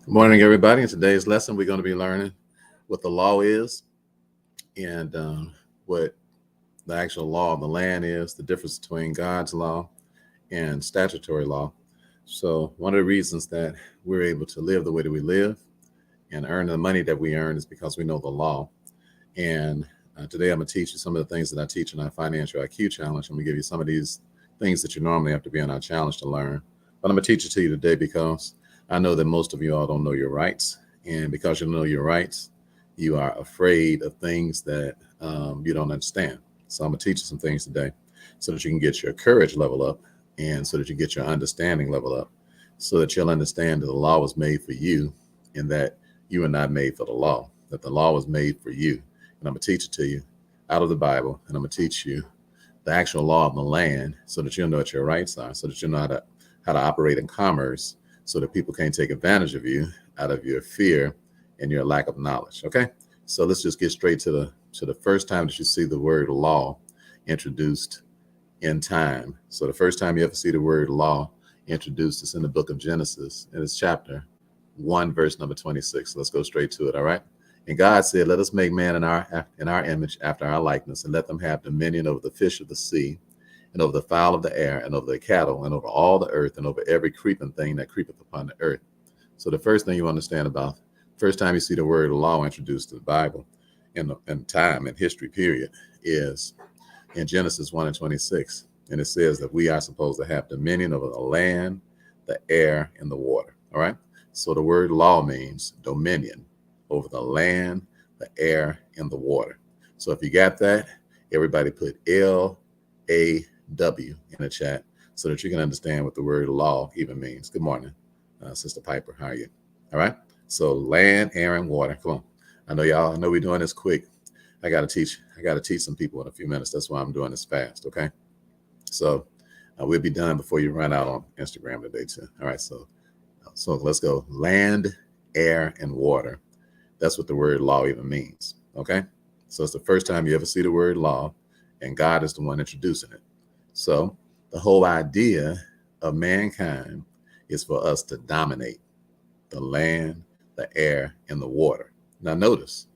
Good morning, everybody. In today's lesson, we're going to be learning what the law is and what the actual law of the land is, the difference between God's law and statutory law. So, one of the reasons that we're able to live the way that we live and earn the money that we earn is because we know the law. And today, I'm going to teach you some of the things that I teach in our financial IQ challenge. I'm going to give you some of these things that you normally have to be on our challenge to learn. But I'm going to teach it to you today because I know that most of you all don't know your rights. And because you know your rights, you are afraid of things that you don't understand. So I'm going to teach you some things today so that you can get your courage level up and so that you get your understanding level up so that you'll understand that the law was made for you and that you are not made for the law, that the law was made for you. And I'm going to teach it to you out of the Bible. And I'm going to teach you the actual law of the land so that you'll know what your rights are, so that you know how to operate in commerce so that people can't take advantage of you out of your fear and your lack of knowledge. Okay, so let's just get straight to the first time that you see the word law introduced in time. So the first time you ever see the word law introduced is in the book of Genesis, and it's chapter 1, verse number 26. So let's go straight to it. All right. And God said, "Let us make man in our image, after our likeness, and let them have dominion over the fish of the sea, and over the fowl of the air, and over the cattle, and over all the earth, and over every creeping thing that creepeth upon the earth." So the first thing you understand about, first time you see the word law introduced to the Bible in time and history period is in Genesis 1 and 26. And it says that we are supposed to have dominion over the land, the air, and the water. All right. So the word law means dominion over the land, the air, and the water. So if you got that, everybody put LAW in the chat so that you can understand what the word law even means. Good morning, Sister Piper. How are you? All right. So land, air, and water. Come on. I know we're doing this quick. I got to teach some people in a few minutes. That's why I'm doing this fast. Okay. So we'll be done before you run out on Instagram today too. All right. So let's go. Land, air, and water. That's what the word law even means. Okay. So it's the first time you ever see the word law, and God is the one introducing it. So the whole idea of mankind is for us to dominate the land, the air, and the water. Now notice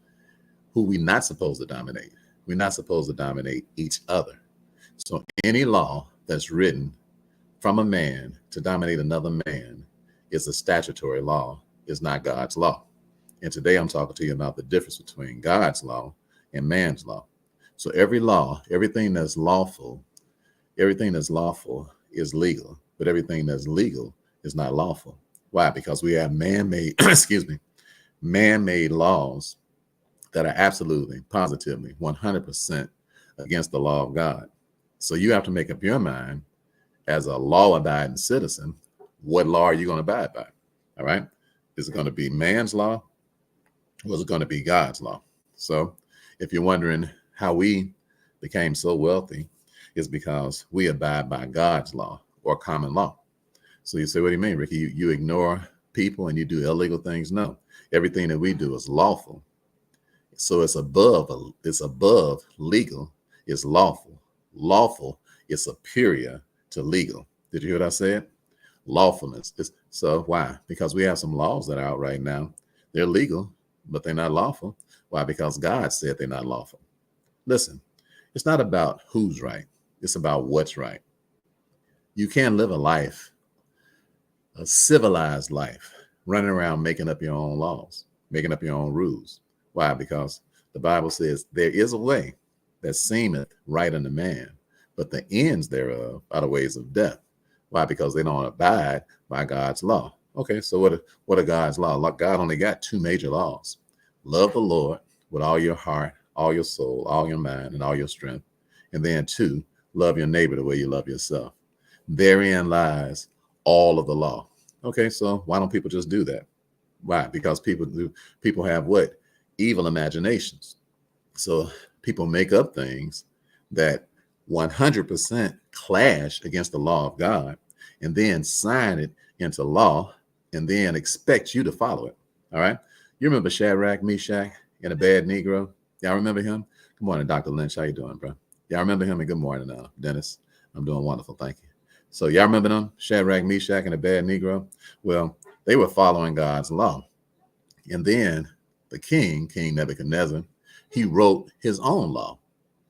who we're not supposed to dominate. We're not supposed to dominate each other. So any law that's written from a man to dominate another man is a statutory law, is not God's law. And today I'm talking to you about the difference between God's law and man's law. So every law, everything that's lawful is legal, but everything that's legal is not lawful. Why? Because we have man-made, man-made laws that are absolutely, positively, 100% against the law of God. So you have to make up your mind as a law-abiding citizen, what law are you going to abide by? All right. Is it going to be man's law? Or is it going to be God's law? So if you're wondering how we became so wealthy, is because we abide by God's law or common law. So you say, what do you mean, Ricky? You ignore people and you do illegal things? No, everything that we do is lawful. So it's above legal, it's lawful. Lawful is superior to legal. Did you hear what I said? Lawfulness. So why? Because we have some laws that are out right now. They're legal, but they're not lawful. Why? Because God said they're not lawful. Listen, it's not about who's right. It's about what's right. You can't live a civilized life, running around making up your own laws, making up your own rules. Why? Because the Bible says there is a way that seemeth right unto man, but the ends thereof are the ways of death. Why? Because they don't abide by God's law. Okay, so what are God's law? God only got two major laws. Love the Lord with all your heart, all your soul, all your mind, and all your strength. And then two, love your neighbor the way you love yourself. Therein lies all of the law. Okay, so why don't people just do that? Why? Because people have what? Evil imaginations. So people make up things that 100% clash against the law of God and then sign it into law and then expect you to follow it. All right. You remember Shadrach, Meshach, and a bad Negro? Y'all remember him? Good morning, Dr. Lynch. How you doing, bro? Y'all remember him? And good morning, Dennis. I'm doing wonderful. Thank you. So y'all remember them? Shadrach, Meshach, and a bad Negro? Well, They were following God's law. And then the king, King Nebuchadnezzar, he wrote his own law.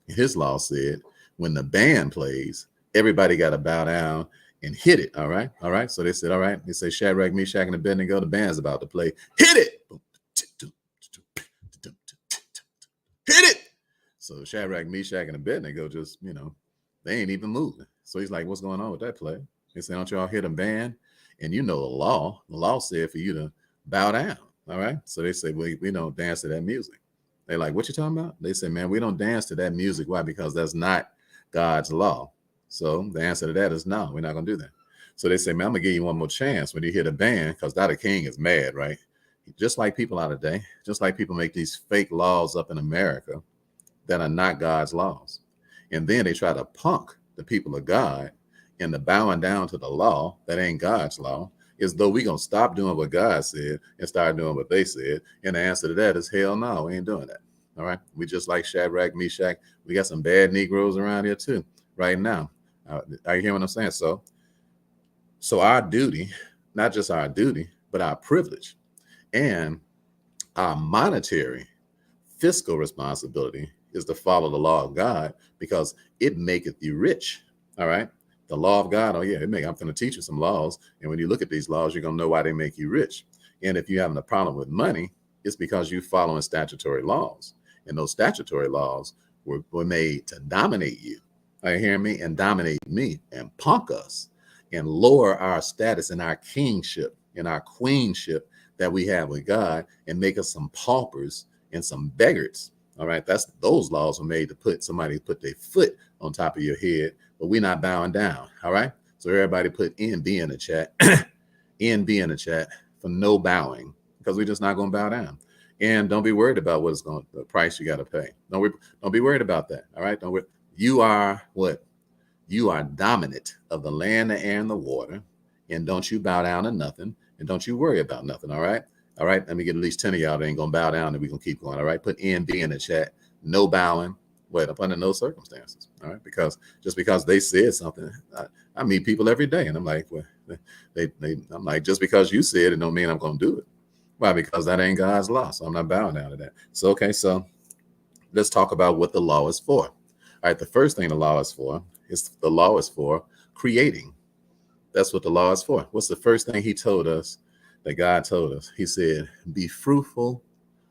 His law said, when the band plays, everybody got to bow down and hit it. All right. All right. So they said, all right. They say, Shadrach, Meshach, and Abednego, the band's about to play. Hit it. Hit it. So Shadrach, Meshach, and Abednego just, they ain't even moving. So he's like, what's going on with that play? They say, don't y'all hit a band? And you know the law. The law said for you to bow down. All right. So they say, we don't dance to that music. They're like, what you talking about? They say, man, we don't dance to that music. Why? Because that's not God's law. So the answer to that is no, we're not going to do that. So they say, man, I'm going to give you one more chance when you hit a band, because now the king is mad, right? Just like people out today, just like people make these fake laws up in America that are not God's laws. And then they try to punk the people of God into bowing down to the law that ain't God's law, as though we're going to stop doing what God said and start doing what they said. And the answer to that is hell no, we ain't doing that. All right. We just like Shadrach, Meshach. We got some bad Negroes around here too right now. Are you hearing what I'm saying? So our duty, not just our duty, but our privilege and our monetary fiscal responsibility is to follow the law of God, because it maketh you rich. All right. The law of God. Oh yeah, I'm going to teach you some laws. And when you look at these laws, you're going to know why they make you rich. And if you're having a problem with money, it's because you're following statutory laws. And those statutory laws were made to dominate you. Are you hearing me? And dominate me and punk us and lower our status in our kingship, in our queenship that we have with God, and make us some paupers and some beggars. All right. Those laws were made to put their foot on top of your head, but we're not bowing down. All right. So everybody put NB in the chat, NB in the chat for no bowing, because we're just not going to bow down. And don't be worried about the price you got to pay. Don't be worried about that. All right. You are what? You are dominant of the land, the air, and the water. And don't you bow down to nothing. And don't you worry about nothing. All right. All right. Let me get at least 10 of y'all that ain't going to bow down, and we're going to keep going. All right. Put NB in the chat. No bowing. Up under no circumstances. All right. Because just because they said something, I meet people every day, and I'm like, well, I'm like, just because you said it don't mean I'm going to do it. Why? Because that ain't God's law. So I'm not bowing down to that. So, okay. So let's talk about what the law is for. All right. The first thing the law is for creating. That's what the law is for. What's the first thing he told us that God told us? He said, be fruitful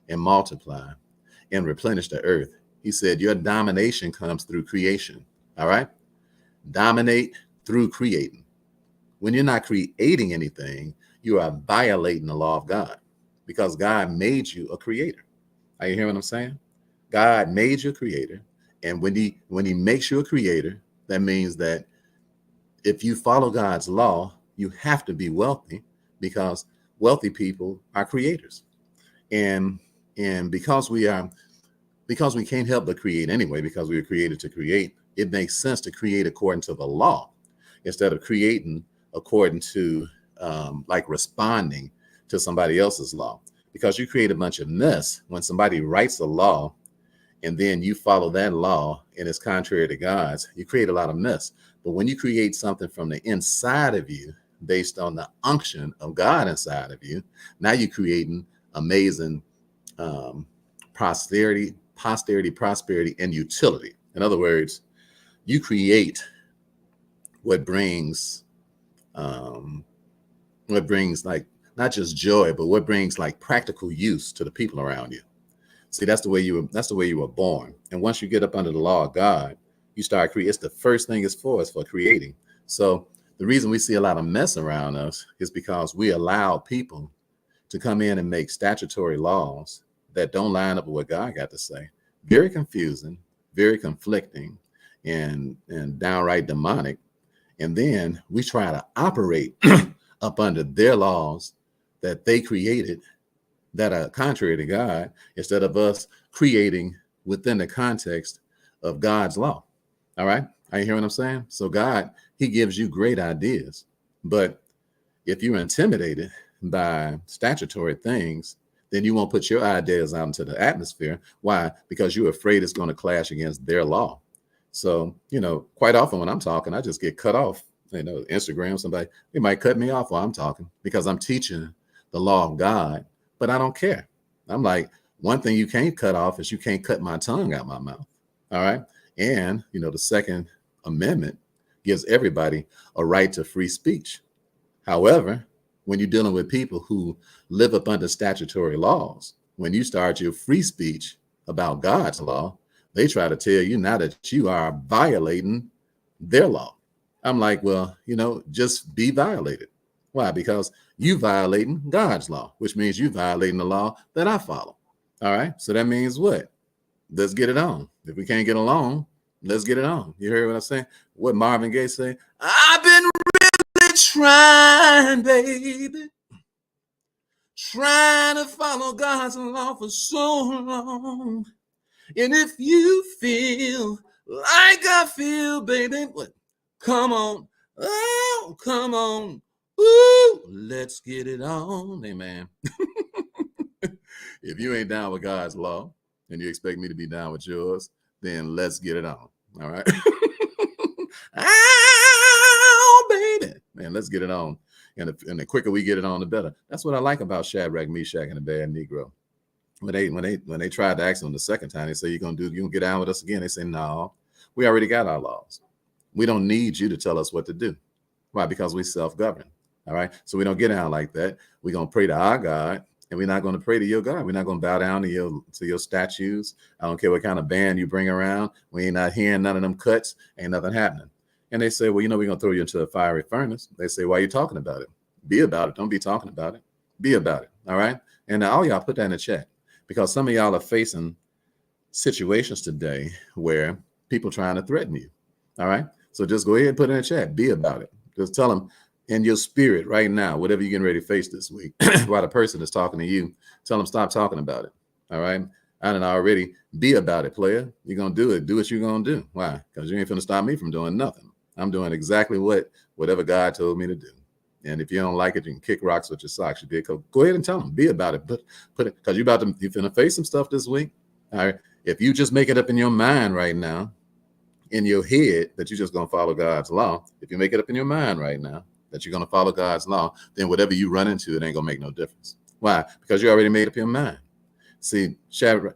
and multiply and replenish the earth. He said, your domination comes through creation. All right. Dominate through creating. When you're not creating anything, you are violating the law of God, because God made you a creator. Are you hearing what I'm saying? God made you a creator. And when he makes you a creator, that means that if you follow God's law, you have to be wealthy, because wealthy people are creators. And because we can't help but create anyway, because we were created to create, it makes sense to create according to the law instead of creating according to like responding to somebody else's law, because you create a bunch of mess when somebody writes a law and then you follow that law and it's contrary to God's. You create a lot of mess. But when you create something from the inside of you based on the unction of God inside of you, now you're creating amazing prosperity, and utility. In other words, you create what brings like not just joy, but what brings like practical use to the people around you. See, that's the way you were born. And once you get up under the law of God, you start creating. It's the first thing it's for creating. So the reason we see a lot of mess around us is because we allow people to come in and make statutory laws that don't line up with what God got to say. Very confusing, very conflicting, and downright demonic. And then we try to operate up under their laws that they created that are contrary to God, instead of us creating within the context of God's law. All right. Are you hearing what I'm saying? So God, he gives you great ideas, but if you're intimidated by statutory things, then you won't put your ideas out into the atmosphere. Why? Because you're afraid it's going to clash against their law. So, quite often when I'm talking, I just get cut off Instagram, somebody, they might cut me off while I'm talking because I'm teaching the law of God, but I don't care. I'm like, one thing you can't cut off is you can't cut my tongue out my mouth. All right. And, the Second Amendment gives everybody a right to free speech. However, when you're dealing with people who live up under statutory laws, when you start your free speech about God's law, they try to tell you now that you are violating their law. I'm like, well, just be violated. Why? Because you violating God's law, which means you violating the law that I follow. All right. So that means what? Let's get it on. If we can't get along, let's get it on. You hear what I'm saying? What Marvin Gaye say? I've been really trying, baby. Trying to follow God's law for so long. And if you feel like I feel, baby, what? Come on. Oh, come on. Ooh, let's get it on. Amen. If you ain't down with God's law and you expect me to be down with yours, then let's get it on. All right. Oh, baby. Man, let's get it on. And the quicker we get it on, the better. That's what I like about Shadrach, Meshach, and the Bad Negro. When they tried to ask them the second time, they say, you gonna get down with us again? They say, no, we already got our laws. We don't need you to tell us what to do. Why? Because we self-govern. All right. So we don't get down like that. We're gonna pray to our God, and we're not gonna pray to your God. We're not gonna bow down to your statues. I don't care what kind of band you bring around. We ain't not hearing none of them cuts. Ain't nothing happening. And they say, well, we're gonna throw you into a fiery furnace. They say, why are you talking about it? Be about it. Don't be talking about it. Be about it. All right. And all y'all put that in the chat, because some of y'all are facing situations today where people trying to threaten you. All right. So just go ahead and put it in the chat. Be about it. Just tell them in your spirit right now, whatever you're getting ready to face this week, while the person is talking to you, tell them stop talking about it. All right. I done already be about it, player. You're going to do it. Do what you're going to do. Why? Because you ain't finna stop me from doing nothing. I'm doing exactly whatever God told me to do. And if you don't like it, you can kick rocks with your socks. You did. Go ahead and tell them. Be about it. Put it, because you're finna face some stuff this week. All right. If you just make it up in your mind right now, in your head, that you're just gonna follow God's law, if you make it up in your mind right now that you're gonna follow God's law, then whatever you run into, it ain't gonna make no difference. Why? Because you already made up your mind. See, Shadrach,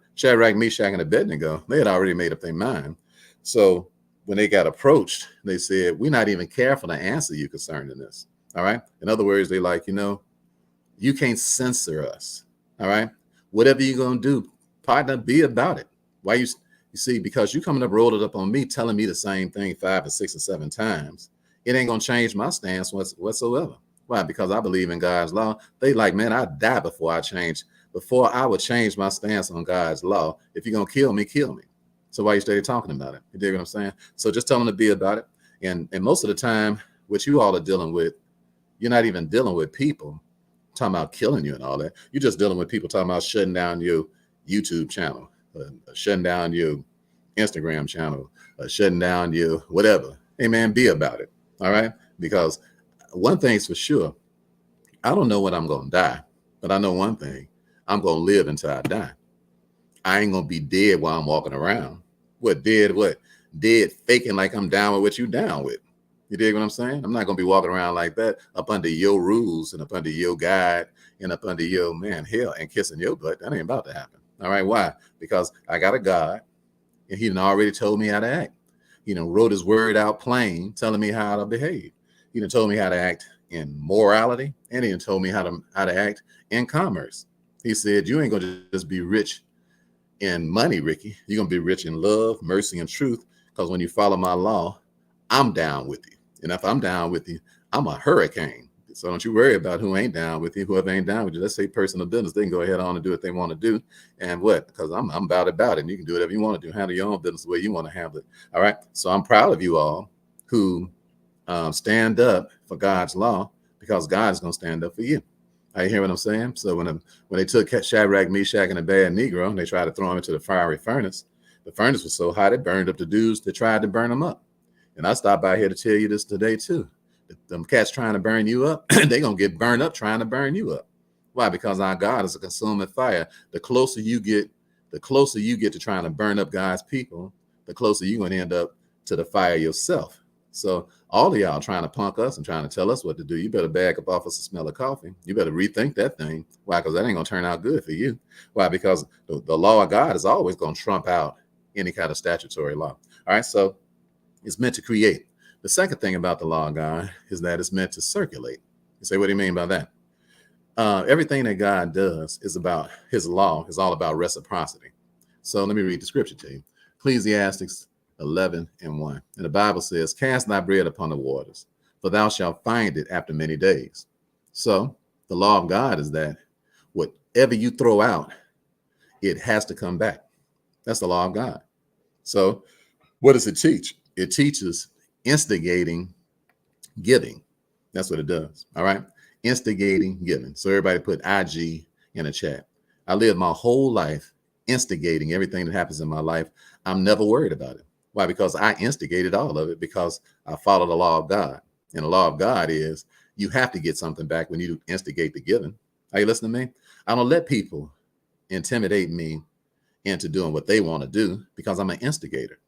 Meshach, and Abednego, they had already made up their mind. So when they got approached, they said, we're not even careful to answer you concerning this. All right. In other words, they like, you can't censor us. All right. Whatever you're going to do, partner, be about it. Why you see, because you coming up, rolled it up on me, telling me the same thing 5 and 6 and 7 times, it ain't going to change my stance whatsoever. Why? Because I believe in God's law. They like, man, I'd die before I would change my stance on God's law. If you're going to kill me, kill me. So why you stay talking about it? You dig what I'm saying? So just tell them to be about it. And most of the time, what you all are dealing with, you're not even dealing with people talking about killing you and all that. You're just dealing with people talking about shutting down your YouTube channel, shutting down your Instagram channel, shutting down your whatever. Hey, man, be about it. All right? Because one thing's for sure. I don't know when I'm going to die, but I know one thing. I'm going to live until I die. I ain't going to be dead while I'm walking around. What? Dead faking like I'm down with what you down with. You dig what I'm saying? I'm not going to be walking around like that up under your rules and up under your guide and up under your hell and kissing your butt. That ain't about to happen. All right. Why? Because I got a God and he done already told me how to act. He done wrote his word out plain, telling me how to behave. He done told me how to act in morality, and he done told me how to act in commerce. He said, you ain't going to just be rich in money, Ricky. You're going to be rich in love, mercy, and truth. Because when you follow my law, I'm down with you. And if I'm down with you, I'm a hurricane. So don't you worry about who ain't down with you. Whoever ain't down with you, let's say personal business. They can go ahead on and do what they want to do. And what? Because I'm about it. And you can do whatever you want to do. Handle your own business the way you want to handle it. All right. So I'm proud of you all who stand up for God's law, because God's going to stand up for you. I hear what I'm saying? So when they took Shadrach, Meshach, and the bad Negro, and they tried to throw him into the fiery furnace, the furnace was so hot it burned up the dudes that tried to burn them up. And I stopped by here to tell you this today too. Them cats trying to burn you up, they're going to get burned up trying to burn you up. Why? Because our God is a consuming fire. The closer you get to trying to burn up God's people, the closer you're going to end up to the fire yourself. So all of y'all trying to punk us and trying to tell us what to do, you better back up off us the smell of coffee. You better rethink that thing. Why? Because that ain't going to turn out good for you. Why? Because the law of God is always going to trump out any kind of statutory law. All right. So it's meant to create. The second thing about the law of God is that it's meant to circulate. You say, what do you mean by that? Everything that God does is about his law, is all about reciprocity. So let me read the scripture to you. Ecclesiastes 11:1. And the Bible says, cast thy bread upon the waters, for thou shalt find it after many days. So the law of God is that whatever you throw out, it has to come back. That's the law of God. So what does it teach? It teaches instigating giving. That's what it does. All right. Instigating giving. So everybody put IG in a chat. I live my whole life instigating everything that happens in my life. I'm never worried about it. Why? Because I instigated all of it, because I follow the law of God. And the law of God is you have to get something back when you instigate the giving. Are you listening to me? I don't let people intimidate me into doing what they want to do, because I'm an instigator.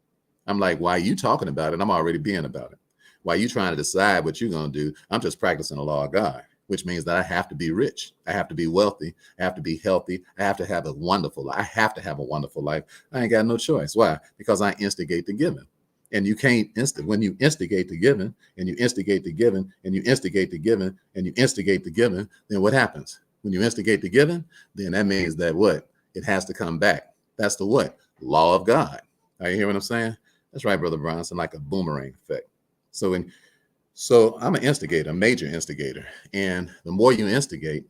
I'm like, why are you talking about it? I'm already being about it. Why are you trying to decide what you're going to do? I'm just practicing the law of God, which means that I have to be rich. I have to be wealthy. I have to be healthy. I have to have a wonderful life. I have to have a wonderful life. I ain't got no choice. Why? Because I instigate the giving. And you can't when you instigate the giving, and you instigate the giving, and you instigate the giving, and you instigate the giving, then what happens? When you instigate the giving, then that means that what? It has to come back. That's the what? Law of God. Are you hear what I'm saying? That's right, Brother Bronson, like a boomerang effect. So I'm an instigator, a major instigator. And the more you instigate,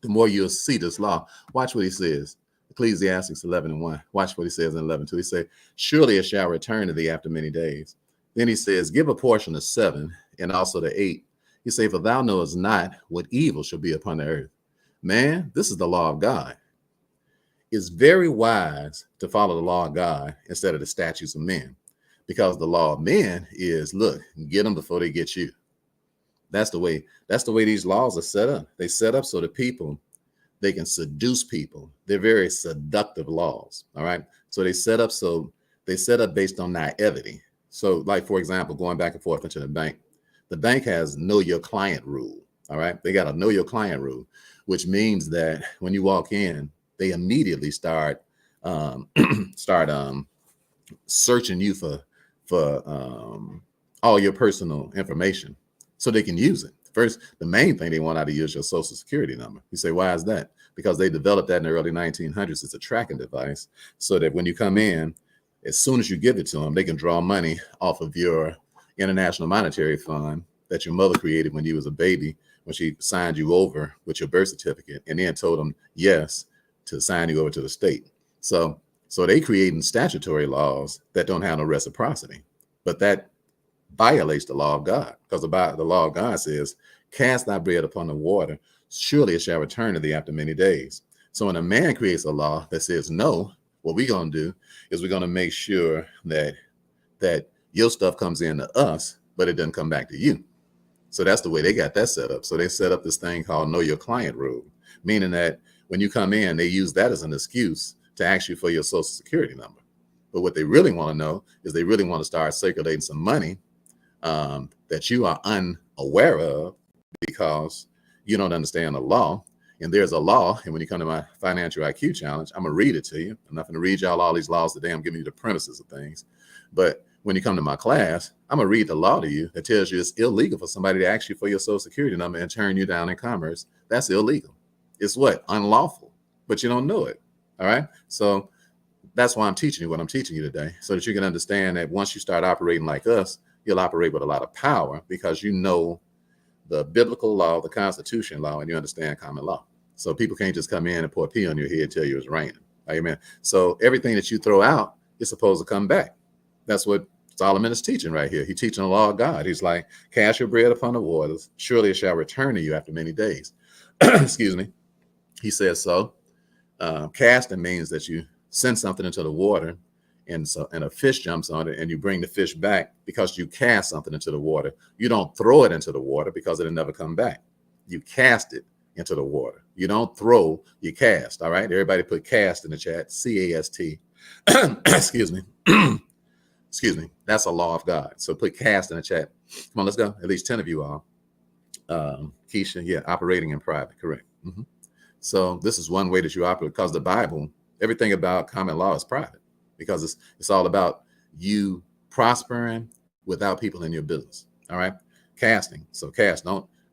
the more you'll see this law. Watch what he says. Ecclesiastes 11:1. Watch what he says in 11:2. He says, surely it shall return to thee after many days. Then he says, give a portion of 7 and also to 8. He says, for thou knowest not what evil shall be upon the earth. Man, this is the law of God. It's very wise to follow the law of God instead of the statutes of men. Because the law of men is, look, get them before they get you. That's the way these laws are set up. They set up so that people, they can seduce people. They're very seductive laws. All right. So they set up based on naivety. So like, for example, going back and forth into the bank has know your client rule. All right. They got a know your client rule, which means that when you walk in, they immediately start searching you for all your personal information so they can use it. First, the main thing they want out of you is your social security number. You say, why is that? Because they developed that in the early 1900s. It's a tracking device so that when you come in, as soon as you give it to them, they can draw money off of your International Monetary Fund that your mother created when you was a baby, when she signed you over with your birth certificate, and then told them yes to sign you over to the state. So they creating statutory laws that don't have no reciprocity, but that violates the law of God, because the law of God says, cast thy bread upon the water, surely it shall return to thee after many days. So when a man creates a law that says no, what we're going to do is we're going to make sure that your stuff comes in to us, but it doesn't come back to you. So that's the way they got that set up. So they set up this thing called know your client rule, meaning that when you come in, they use that as an excuse to ask you for your social security number. But what they really want to know is they really want to start circulating some money that you are unaware of because you don't understand the law. And there's a law. And when you come to my financial IQ challenge, I'm going to read it to you. I'm not going to read y'all all these laws today. I'm giving you the premises of things. But when you come to my class, I'm going to read the law to you that tells you it's illegal for somebody to ask you for your social security number and turn you down in commerce. That's illegal. It's what? Unlawful. But you don't know it. All right. So that's why I'm teaching you what I'm teaching you today, so that you can understand that once you start operating like us, you'll operate with a lot of power because you know the biblical law, the Constitution law, and you understand common law. So people can't just come in and pour pee on your head and tell you it's raining. Amen. So everything that you throw out is supposed to come back. That's what Solomon is teaching right here. He's teaching the law of God. He's like, cast your bread upon the waters, surely it shall return to you after many days. Excuse me. He says so. Casting means that you send something into the water, and a fish jumps on it, and you bring the fish back because you cast something into the water. You don't throw it into the water because it'll never come back. You cast it into the water. You don't throw, you cast. All right. Everybody put cast in the chat. CAST. Excuse me. Excuse me. That's a law of God. So put cast in the chat. Come on, let's go. At least 10 of you are. Keisha, yeah, operating in private, correct. So this is one way that you operate, because the Bible, everything about common law is private, because it's all about you prospering without people in your business. All right. Casting. So cast,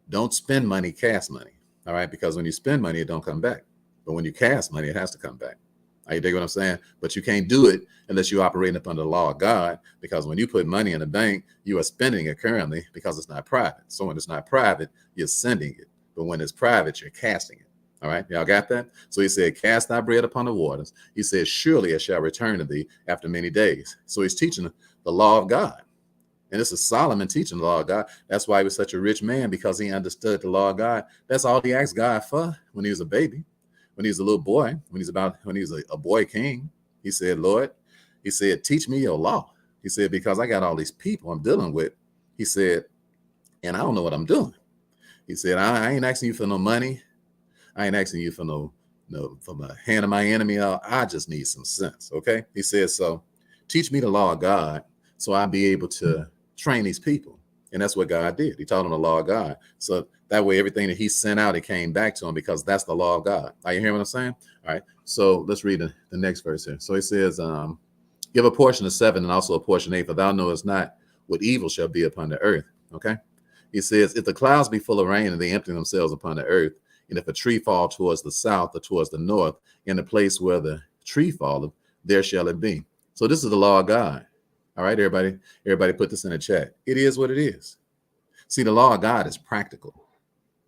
don't spend money, cast money. All right. Because when you spend money, it don't come back. But when you cast money, it has to come back. You dig what I'm saying? But you can't do it unless you operate up under the law of God, because when you put money in the bank, you are spending it currently because it's not private. So when it's not private, you're sending it. But when it's private, you're casting it. All right. Y'all got that? So he said, cast thy bread upon the waters. He said, surely it shall return to thee after many days. So he's teaching the law of God. And this is Solomon teaching the law of God. That's why he was such a rich man, because he understood the law of God. That's all he asked God for when he was a baby. When he was a little boy, when he was a boy king, he said, Lord, he said, teach me your law. He said, because I got all these people I'm dealing with. He said, and I don't know what I'm doing. He said, I ain't asking you for no money. I ain't asking you for no from the hand of my enemy. I just need some sense. Okay. He said, so teach me the law of God so I'll be able to train these people. And that's what God did. He taught them the law of God. So that way, everything that he sent out, it came back to him, because that's the law of God. Are you hearing what I'm saying? All right. So let's read the next verse here. So he says, give a portion of 7 and also a portion of 8, for thou knowest not what evil shall be upon the earth. Okay. He says, if the clouds be full of rain and they empty themselves upon the earth, and if a tree fall towards the south or towards the north, in the place where the tree falleth, there shall it be. So this is the law of God. All right, everybody put this in the chat. It is what it is. See, the law of God is practical.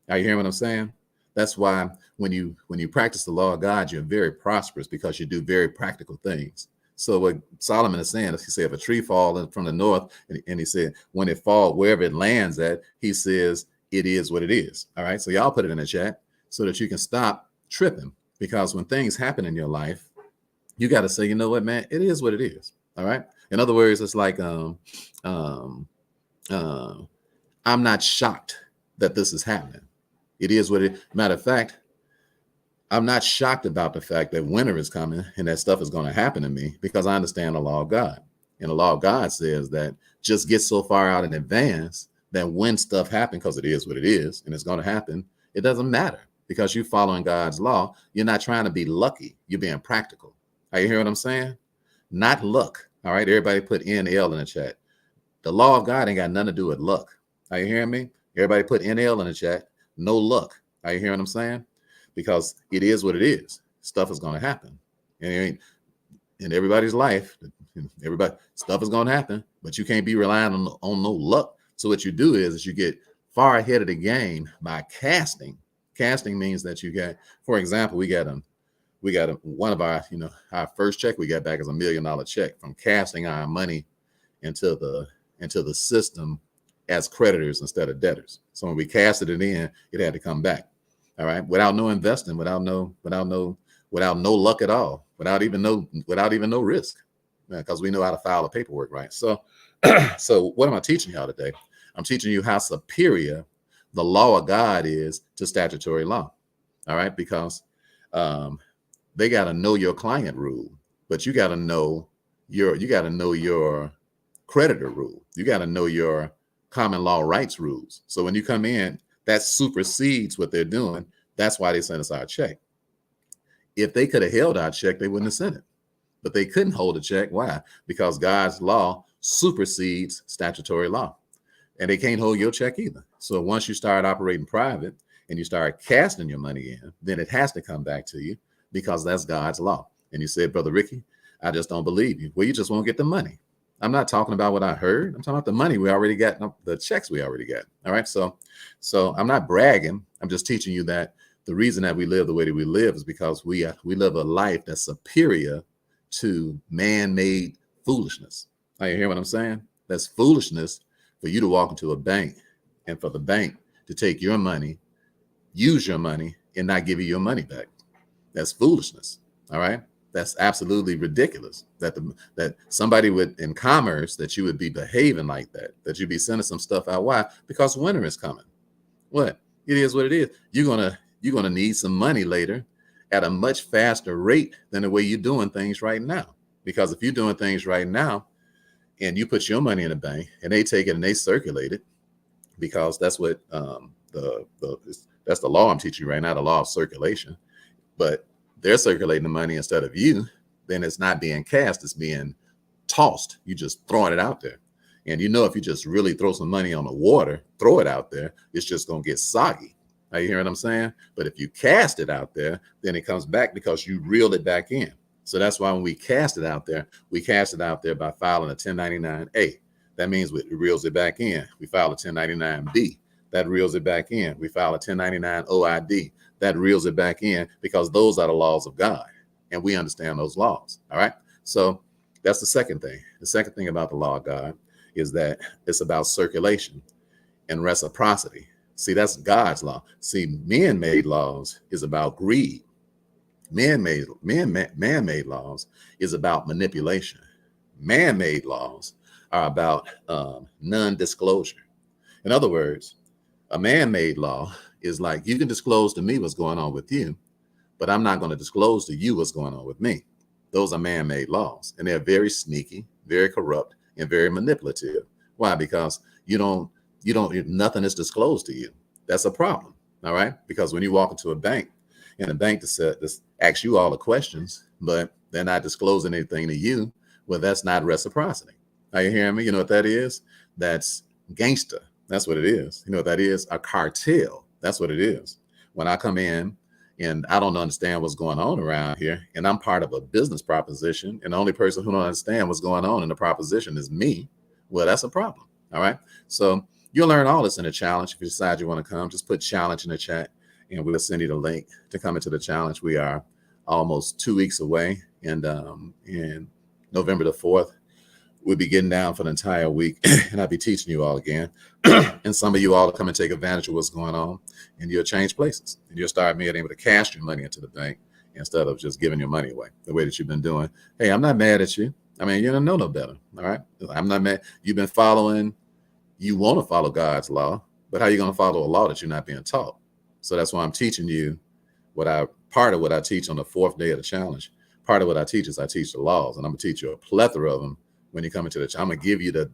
Are you hearing what I'm saying? That's why when you practice the law of God, you're very prosperous, because you do very practical things. So what Solomon is saying is, he said, if a tree fall from the north, and he said, when it fall, wherever it lands at, he says, it is what it is. All right. So y'all put it in the chat so that you can stop tripping, because when things happen in your life, you got to say, you know what, man, it is what it is. All right. In other words, it's like, I'm not shocked that this is happening. It is what it. Matter of fact, I'm not shocked about the fact that winter is coming and that stuff is going to happen to me, because I understand the law of God. And the law of God says that just get so far out in advance that when stuff happens, because it is what it is and it's going to happen, it doesn't matter, because you're following God's law. You're not trying to be lucky. You're being practical. Are you hearing what I'm saying? Not luck. All right. Everybody put NL in the chat. The law of God ain't got nothing to do with luck. Are you hearing me? Everybody put NL in the chat. No luck. Are you hearing what I'm saying? Because it is what it is. Stuff is going to happen. And it ain't in everybody's life. Stuff is going to happen, but you can't be relying on no luck. So what you do is you get far ahead of the game by casting. Casting means that you got, for example, we got one of our, our first check we got back is $1 million check from casting our money into the system as creditors instead of debtors. So when we casted it in, it had to come back. All right. Without no investing, without no luck at all, without even no risk, because we know how to file the paperwork, right? So what am I teaching y'all today? I'm teaching you how superior the law of God is to statutory law. All right. Because they got to know your client rule, but you got to know your creditor rule. You got to know your common law rights rules. So when you come in, that supersedes what they're doing. That's why they sent us our check. If they could have held our check, they wouldn't have sent it. But they couldn't hold a check. Why? Because God's law supersedes statutory law. And they can't hold your check either. So once you start operating private and you start casting your money in, then it has to come back to you, because that's God's law. And you said, Brother Ricky, I just don't believe you. Well, you just won't get the money. I'm not talking about what I heard. I'm talking about the money we already got, the checks we already got. All right. So I'm not bragging. I'm just teaching you that the reason that we live the way that we live is because we live a life that's superior to man-made foolishness. Are you hear what I'm saying? That's foolishness for you to walk into a bank and for the bank to take your money, use your money, and not give you your money back. That's foolishness. All right. That's absolutely ridiculous that somebody in commerce, that you would be behaving like that you'd be sending some stuff out. Why? Because winter is coming. What? It is what it is. You're gonna need some money later at a much faster rate than the way you're doing things right now. Because if you're doing things right now and you put your money in a bank, and they take it and they circulate it, because that's what that's the law I'm teaching you right now, the law of circulation. But they're circulating the money instead of you, then it's not being cast, it's being tossed. You just throwing it out there. And you know, if you just really throw some money on the water, throw it out there, it's just going to get soggy. Are you hearing what I'm saying? But if you cast it out there, then it comes back because you reeled it back in. So that's why when we cast it out there, we cast it out there by filing a 1099-A. That means it reels it back in. We file a 1099-B. That reels it back in. We file a 1099-OID. That reels it back in, because those are the laws of God. And we understand those laws. All right. So that's the second thing. The second thing about the law of God is that it's about circulation and reciprocity. See, that's God's law. See, man-made laws is about greed. Man-made laws is about manipulation. Man-made laws are about non-disclosure. In other words, a man-made law is like, you can disclose to me what's going on with you, but I'm not going to disclose to you what's going on with me. Those are man-made laws, and they're very sneaky, very corrupt, and very manipulative. Why? Because nothing is disclosed to you. That's a problem. All right. Because when you walk into a bank, and the bank just asks you all the questions, but they're not disclosing anything to you, well, that's not reciprocity. Are you hearing me? You know what that is? That's gangster. That's what it is. You know what that is? A cartel. That's what it is. When I come in and I don't understand what's going on around here, and I'm part of a business proposition, and the only person who don't understand what's going on in the proposition is me, well, that's a problem. All right. So you'll learn all this in a challenge. If you decide you want to come, just put challenge in the chat, and we'll send you the link to come into the challenge. We are almost 2 weeks away, and in November the 4th, we'll be getting down for the entire week, and I'll be teaching you all again. And some of you all will come and take advantage of what's going on, and you'll change places, and you'll start being able to cash your money into the bank instead of just giving your money away the way that you've been doing. Hey, I'm not mad at you. I mean, you don't know no better. All right. I'm not mad. You've been following, you want to follow God's law, but how are you going to follow a law that you're not being taught? So that's why I'm teaching you part of what I teach on the 4th day of the challenge. Part of what I teach is I teach the laws, and I'm going to teach you a plethora of them when you come into the challenge. I'm going to give you the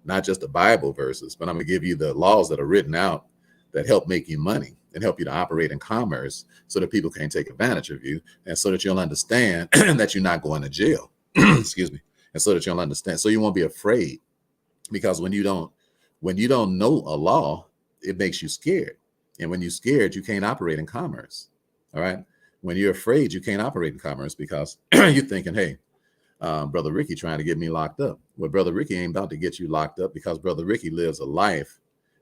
not just the Bible verses, but I'm going to give you the laws that are written out that help make you money and help you to operate in commerce so that people can't take advantage of you, and so that you'll understand that you're not going to jail. Excuse me. And so that you'll understand. So you won't be afraid, because when you don't know a law, it makes you scared. And when you're scared, you can't operate in commerce. All right. When you're afraid, you can't operate in commerce because you're thinking, hey, Brother Ricky trying to get me locked up. Well, Brother Ricky ain't about to get you locked up, because Brother Ricky lives a life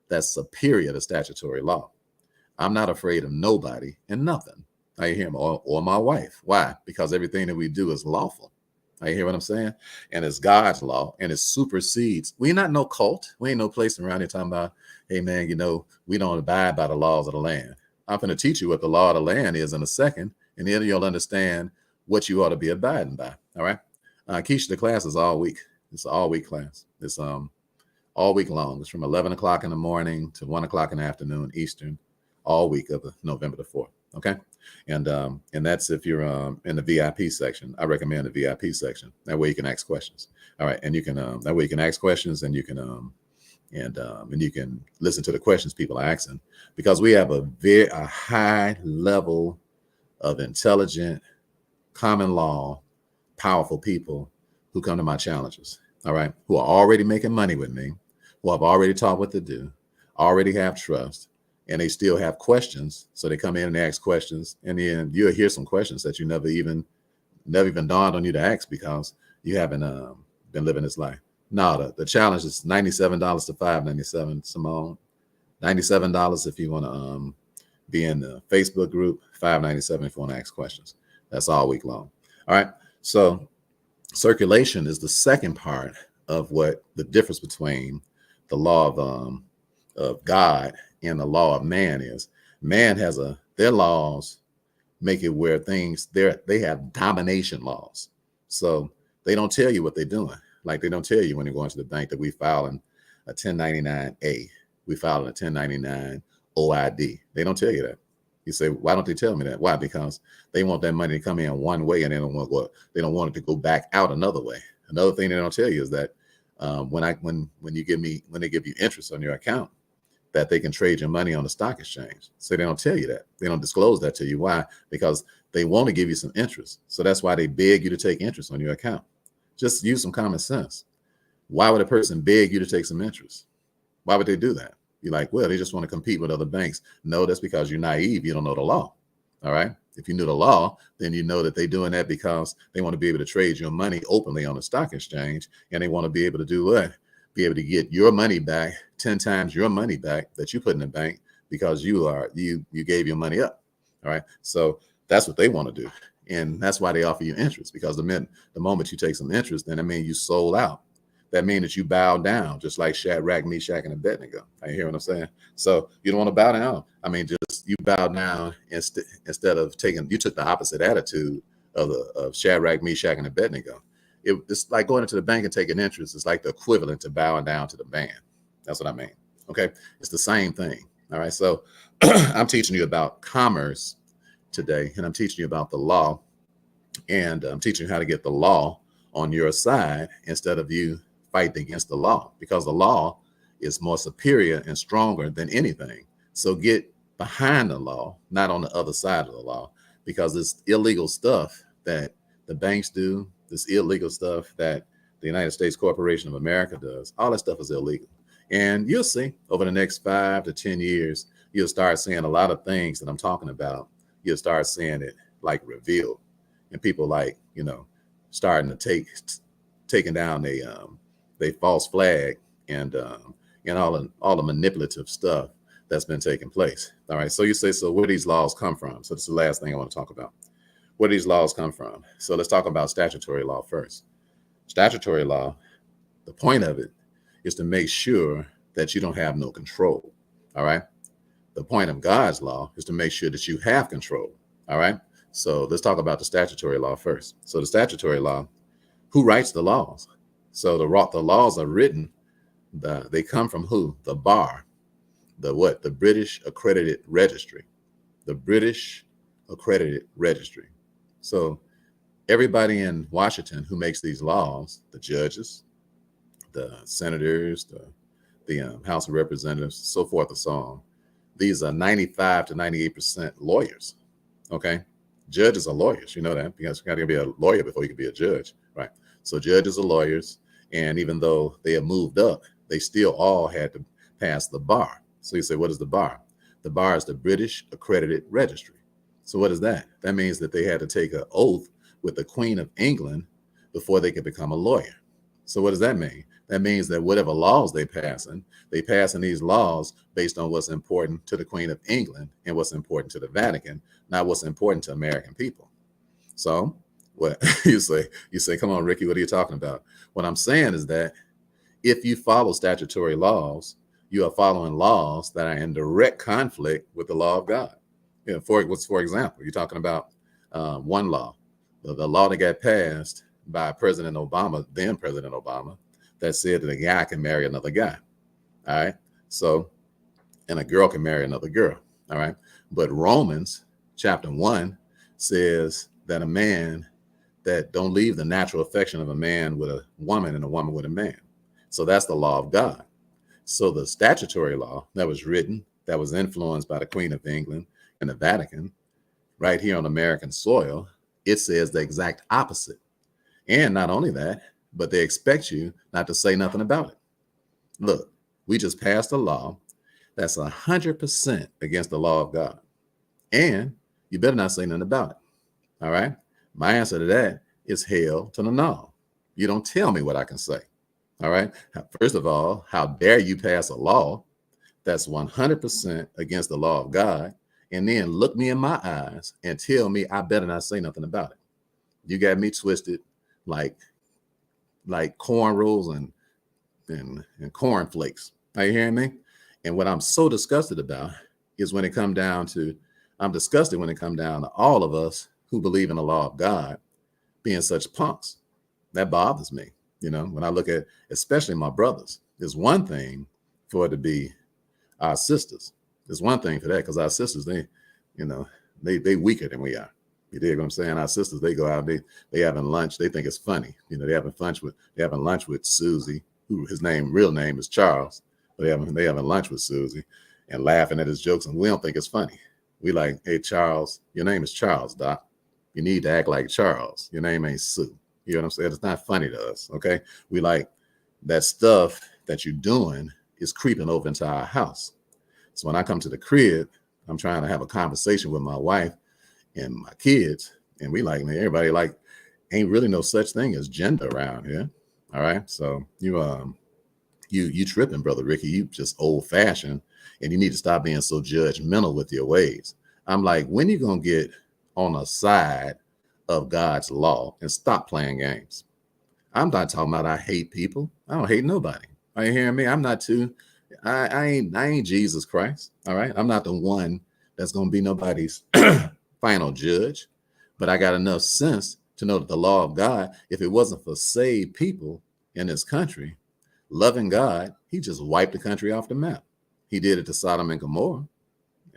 that's superior to statutory law. I'm not afraid of nobody and nothing. I hear him, or my wife. Why? Because everything that we do is lawful. I hear what I'm saying? And it's God's law, and it supersedes. We're not no cult. We ain't no place around here talking about, hey, man, we don't abide by the laws of the land. I'm going to teach you what the law of the land is in a second, and then you'll understand what you ought to be abiding by. All right. Keisha, the class is all week. It's an all week class. It's all week long. It's from 11 o'clock in the morning to 1 o'clock in the afternoon Eastern, all week of November the 4th. Okay. And that's if you're in the VIP section. I recommend the VIP section. That way you can ask questions. All right. And you can that way you can ask questions, and you can and you can listen to the questions people are asking, because we have a high level of intelligent, common law, powerful people who come to my challenges. All right. Who are already making money with me, who have already taught what to do, already have trust, and they still have questions. So they come in and ask questions, and then you'll hear some questions that you never even dawned on you to ask, because you haven't been living this life. No, the challenge is $97 to $597, Simone. $97 if you want to be in the Facebook group, $597 if you want to ask questions. That's all week long. All right. So circulation is the second part of what the difference between the law of God and the law of man is. Man has their laws make it where they have domination laws. So they don't tell you what they're doing. Like they don't tell you when you're going to the bank that we file a 1099-A. We file a 1099 OID. They don't tell you that. You say, why don't they tell me that? Why? Because they want that money to come in one way, and they don't want it to go back out another way. Another thing they don't tell you is that when they give you interest on your account, that they can trade your money on the stock exchange. So they don't tell you that. They don't disclose that to you. Why? Because they want to give you some interest. So that's why they beg you to take interest on your account. Just use some common sense. Why would a person beg you to take some interest? Why would they do that? You're like, well, they just want to compete with other banks. No, that's because you're naive. You don't know the law. All right. If you knew the law, then you know that they're doing that because they want to be able to trade your money openly on the stock exchange. And they want to be able to do what? Be able to get your money back 10 times your money back that you put in the bank because you gave your money up. All right. So that's what they want to do. And that's why they offer you interest, because the moment you take some interest, then that means you sold out. That means that you bow down, just like Shadrach, Meshach, and Abednego. You hear what I'm saying? So you don't want to bow down. I mean, just you bow down instead of you took the opposite attitude of Shadrach, Meshach, and Abednego. It's like going into the bank and taking interest. It's like the equivalent to bowing down to the man. That's what I mean. Okay. It's the same thing. All right. So I'm teaching you about commerce today, and I'm teaching you about the law, and I'm teaching you how to get the law on your side instead of you fighting against the law, because the law is more superior and stronger than anything. So get behind the law, not on the other side of the law, because it's illegal stuff that the banks do, this illegal stuff that the United States Corporation of America does. All that stuff is illegal. And you'll see over the next 5 to 10 years, you'll start seeing a lot of things that I'm talking about. You'll start seeing it like revealed, and people like, starting to taking down they false flag and all the manipulative stuff that's been taking place. All right. So you say, so where do these laws come from? So this is the last thing I want to talk about. Where do these laws come from? So let's talk about statutory law first. Statutory law, the point of it is to make sure that you don't have no control. All right. The point of God's law is to make sure that you have control. All right. So let's talk about the statutory law first. So the statutory law, who writes the laws? So the laws are written, they come from who? The bar. The British Accredited Registry. The British Accredited Registry. So everybody in Washington who makes these laws, the judges, the senators, the House of Representatives, so forth and so on, these are 95 to 98% lawyers. Okay. Judges are lawyers. You know that, because you got to be a lawyer before you can be a judge. Right. So judges are lawyers. And even though they have moved up, they still all had to pass the bar. So you say, what is the bar? The bar is the British Accredited Registry. So what is that? That means that they had to take an oath with the Queen of England before they could become a lawyer. So what does that mean? That means that whatever laws they pass in these laws based on what's important to the Queen of England and what's important to the Vatican, not what's important to American people. So what you say, come on, Ricky, what are you talking about? What I'm saying is that if you follow statutory laws, you are following laws that are in direct conflict with the law of God. For example, you're talking about one law, the law that got passed by President Obama, then President Obama, that said that a guy can marry another guy. All right. So, and a girl can marry another girl. All right. But Romans chapter 1 says that a man that don't leave the natural affection of a man with a woman and a woman with a man. So that's the law of God. So the statutory law that was written, that was influenced by the Queen of England and the Vatican, right here on American soil, it says the exact opposite. And not only that, but they expect you not to say nothing about it. Look, we just passed a law that's 100% against the law of God. And you better not say nothing about it. All right. My answer to that is hell to the no. You don't tell me what I can say. All right. First of all, how dare you pass a law that's 100% against the law of God, and then look me in my eyes and tell me I better not say nothing about it. You got me twisted like cornrows and cornflakes. Are you hearing me? And what I'm so disgusted about is when it come down to, I'm disgusted when it come down to all of us who believe in the law of God being such punks. That bothers me. When I look at, especially my brothers, there's one thing for it to be our sisters. There's one thing for that, because our sisters, they weaker than we are. You dig what I'm saying? Our sisters, they go out, they having lunch, they think it's funny. They having lunch with Susie, who his real name is Charles. But they having lunch with Susie and laughing at his jokes, and we don't think it's funny. We like, hey Charles, your name is Charles, Doc. You need to act like Charles. Your name ain't Sue. You know what I'm saying? It's not funny to us. Okay. We like that stuff that you're doing is creeping over into our house. So when I come to the crib, I'm trying to have a conversation with my wife and my kids, and we like, man, everybody like, ain't really no such thing as gender around here. All right. So you tripping, brother Ricky. You just old fashioned, and you need to stop being so judgmental with your ways. I'm like, when you gonna get on the side of God's law and stop playing games? I'm not talking about I hate people. I don't hate nobody. Are you hearing me? I'm not too. I ain't Jesus Christ. All right. I'm not the one that's gonna be nobody's final judge. But I got enough sense to know that the law of God, if it wasn't for saved people in this country, loving God, he just wiped the country off the map. He did it to Sodom and Gomorrah.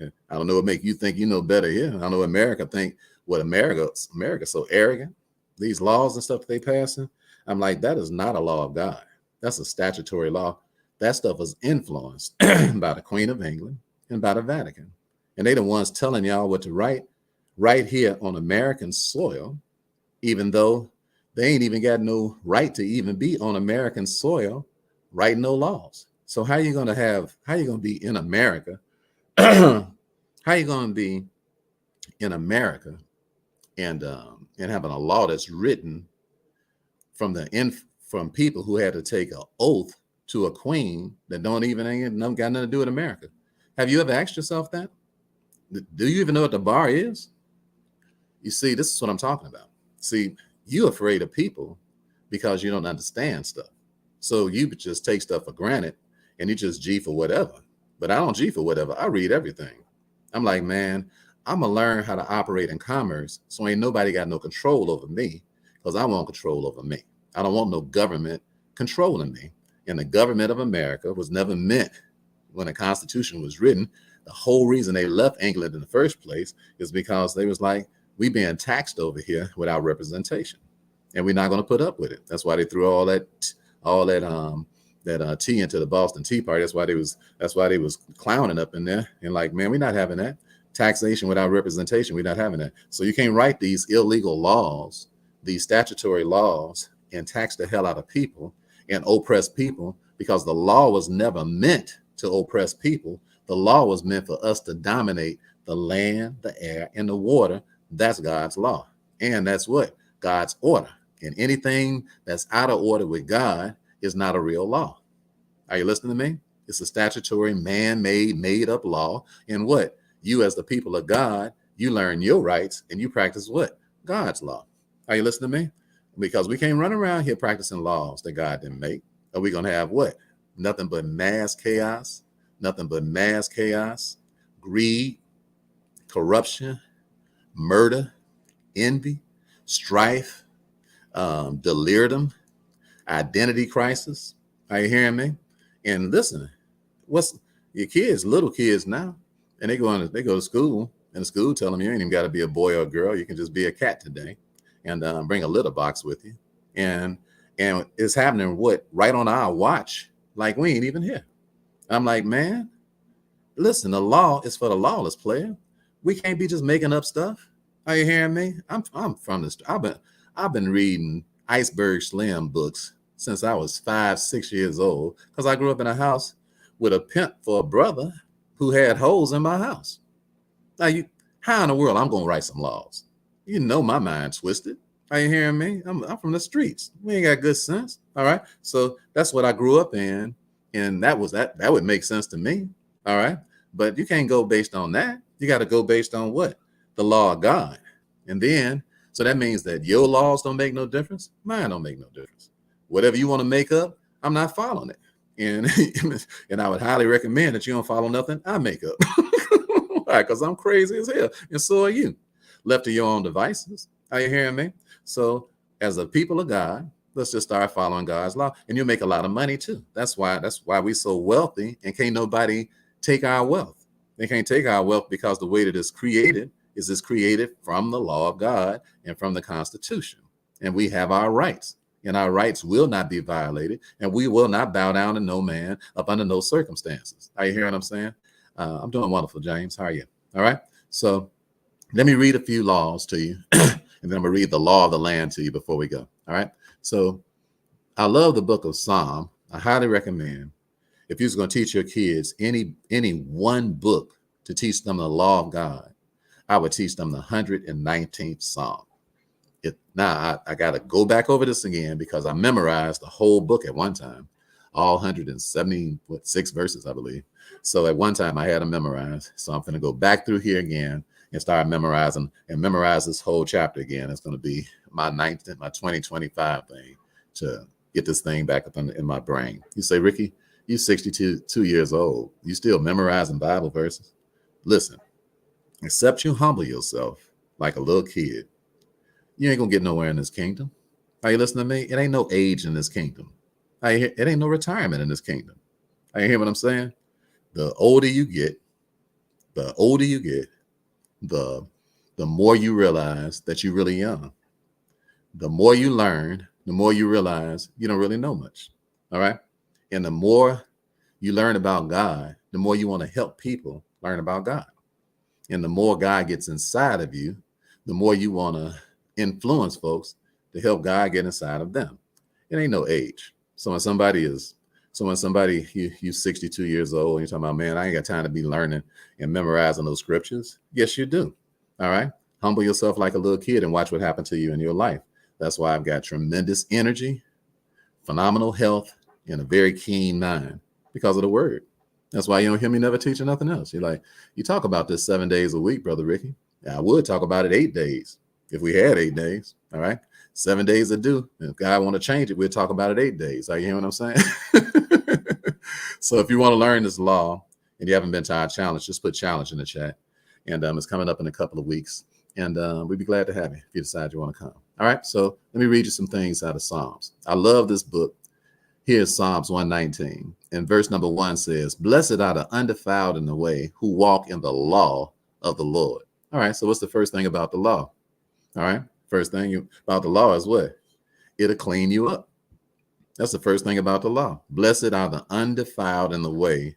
I don't know what make you think you know better here. I don't know America think what America's so arrogant. These laws and stuff that they passing. I'm like, that is not a law of God. That's a statutory law. That stuff is influenced by the Queen of England and by the Vatican. And they the ones telling y'all what to write right here on American soil, even though they ain't even got no right to even be on American soil, writing no laws. So how you gonna be in America? How you gonna be in America and having a law that's written from people who had to take an oath to a queen that ain't got nothing to do with America? Have you ever asked yourself that? Do you even know what the bar is? You see, this is what I'm talking about. See, you're afraid of people because you don't understand stuff. So you just take stuff for granted and you just G for whatever. But I don't G for whatever. I read everything. I'm like, man, I'm going to learn how to operate in commerce so ain't nobody got no control over me, because I want control over me. I don't want no government controlling me. And the government of America was never meant, when the Constitution was written, the whole reason they left England in the first place is because they was like, we being taxed over here without representation, and we're not going to put up with it. That's why they threw all that tea into the Boston Tea Party. That's why they was clowning up in there and like, man, we're not having that taxation without representation. We're not having that. So you can't write these illegal laws, these statutory laws, and tax the hell out of people and oppress people, because the law was never meant to oppress people. The law was meant for us to dominate the land, the air, and the water. That's God's law. And that's what? God's order. And anything that's out of order with God is not a real law. Are you listening to me? It's a statutory, man-made, made-up law. And what? You, as the people of God, you learn your rights and you practice what? God's law. Are you listening to me? Because we can't run around here practicing laws that God didn't make. Are we going to have what? Nothing but mass chaos, greed, corruption, murder, envy, strife, delirium, identity crisis. Are you hearing me? And listen, what's your kids, little kids now, and they go to school, and the school tell them you ain't even got to be a boy or a girl. You can just be a cat today, and bring a litter box with you. And it's happening right on our watch, like we ain't even here. I'm like, man, listen, the law is for the lawless, player. We can't be just making up stuff. Are you hearing me? I'm from this. I've been reading Iceberg Slim books since I was 5, 6 years old, because I grew up in a house with a pimp for a brother who had holes in my house. Now, how in the world I'm going to write some laws? You know my mind twisted. Are you hearing me? I'm from the streets. We ain't got good sense. All right. So that's what I grew up in. And that would make sense to me. All right. But you can't go based on that. You got to go based on what? The law of God. And then, so that means that your laws don't make no difference. Mine don't make no difference. Whatever you want to make up, I'm not following it. And I would highly recommend that you don't follow nothing I make up. Why? Because I'm crazy as hell. And so are you. Left to your own devices. Are you hearing me? So as a people of God, let's just start following God's law, and you'll make a lot of money too. That's why we're so wealthy, and can't nobody take our wealth. They can't take our wealth because the way that it's created is it's created from the law of God and from the Constitution. And we have our rights, and our rights will not be violated, and we will not bow down to no man up under no circumstances. Are you hearing what I'm saying? I'm doing wonderful, James. How are you? All right. So let me read a few laws to you, and then I'm going to read the law of the land to you before we go. All right. So I love the book of Psalm. I highly recommend, if you're going to teach your kids any one book to teach them the law of God, I would teach them the 119th Psalm. Now I got to go back over this again because I memorized the whole book at one time, all 176 verses, I believe. So at one time I had them memorized. So I'm going to go back through here again and start memorizing and memorize this whole chapter again. It's going to be my 2025 thing to get this thing back up in my brain. You say, Ricky, you're 62 years old. You still memorizing Bible verses? Listen, except you humble yourself like a little kid, you ain't gonna get nowhere in this kingdom. Are you listening to me? It ain't no age in this kingdom. It ain't no retirement in this kingdom. Are you hear what I'm saying? The older you get, the more you realize that you're really young. The more you learn, the more you realize you don't really know much. All right. And the more you learn about God, the more you want to help people learn about God. And the more God gets inside of you, the more you want to influence folks to help God get inside of them. It ain't no age. So when somebody you're 62 years old and you're talking about, man, I ain't got time to be learning and memorizing those scriptures. Yes, you do. All right. Humble yourself like a little kid and watch what happened to you in your life. That's why I've got tremendous energy, phenomenal health, and a very keen mind because of the word. That's why you don't hear me never teaching nothing else. You're like, you talk about this 7 days a week, Brother Ricky. I would talk about it 8 days if we had 8 days. All right. 7 days to do. If God want to change it, we'll talk about it 8 days. Are you hearing what I'm saying? So if you want to learn this law and you haven't been to our challenge, just put challenge in the chat. And it's coming up in a couple of weeks. And we'd be glad to have you if you decide you want to come. All right. So let me read you some things out of Psalms. I love this book. Here's Psalms 119. And verse number 1 says, blessed are the undefiled in the way who walk in the law of the Lord. All right. So what's the first thing about the law? All right. First thing about the law is what? It'll clean you up. That's the first thing about the law. Blessed are the undefiled in the way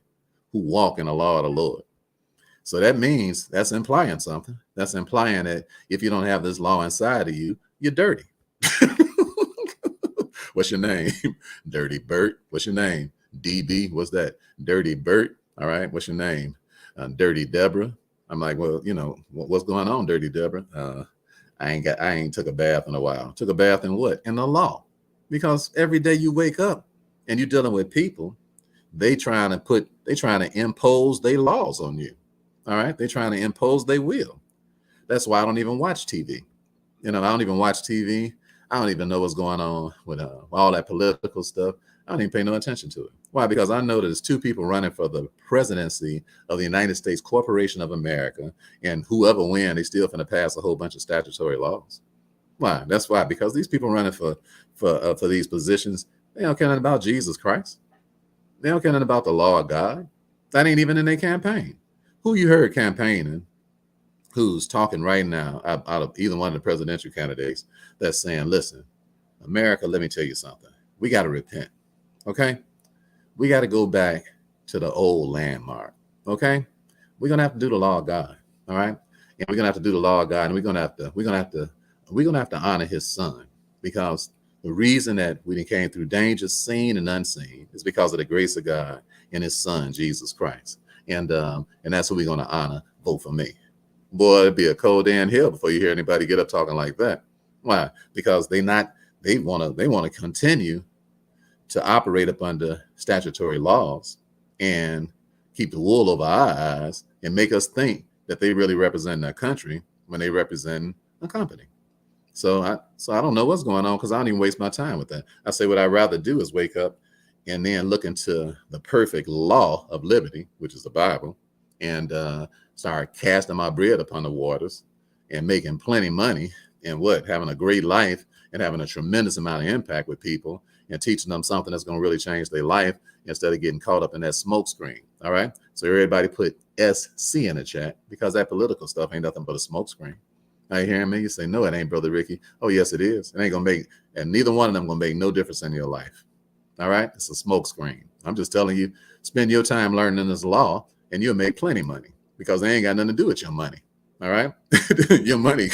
who walk in the law of the Lord. So that means that's implying something. That's implying that if you don't have this law inside of you, you're dirty. What's your name? Dirty Bert. What's your name? DB. What's that? Dirty Bert. All right. What's your name? Dirty Deborah. I'm like, well, you know, what's going on, Dirty Deborah? I ain't took a bath in a while. Took a bath in what? In the law. Because every day you wake up and you're dealing with people, they trying to impose their laws on you. All right. They're trying to impose their will. That's why I don't even watch TV. You know, I don't even watch TV. I don't even know what's going on with all that political stuff. I don't even pay no attention to it. Why? Because I know that there's two people running for the presidency of the United States Corporation of America, and whoever wins, they still finna pass a whole bunch of statutory laws. Why? That's why. Because these people running for these positions, they don't care nothing about Jesus Christ. They don't care nothing about the law of God. That ain't even in their campaign. Who you heard campaigning, who's talking right now out of either one of the presidential candidates that's saying, listen, America, let me tell you something. We got to repent. Okay. We got to go back to the old landmark. Okay. We're going to have to do the law of God. All right. And we're going to have to do the law of God. And we're going to have to honor his son, because the reason that we came through dangers seen and unseen is because of the grace of God and his son, Jesus Christ. And that's who we're going to honor. Vote for me. Boy, it'd be a cold day in hell before you hear anybody get up talking like that. Why? Because they want to continue to operate up under statutory laws and keep the wool over our eyes and make us think that they really represent their country when they represent a company. So I don't know what's going on, because I don't even waste my time with that. I say what I'd rather do is wake up and then look into the perfect law of liberty, which is the Bible, and start casting my bread upon the waters and making plenty money and having a great life and having a tremendous amount of impact with people and teaching them something that's going to really change their life instead of getting caught up in that smoke screen. All right. So everybody put SC in the chat because that political stuff ain't nothing but a smokescreen. Are you hearing me? You say, no, it ain't, Brother Ricky. Oh, yes, it is. It ain't going to make, and neither one of them going to make no difference in your life. All right. It's a smokescreen. I'm just telling you, spend your time learning this law and you'll make plenty money because they ain't got nothing to do with your money. All right. Your money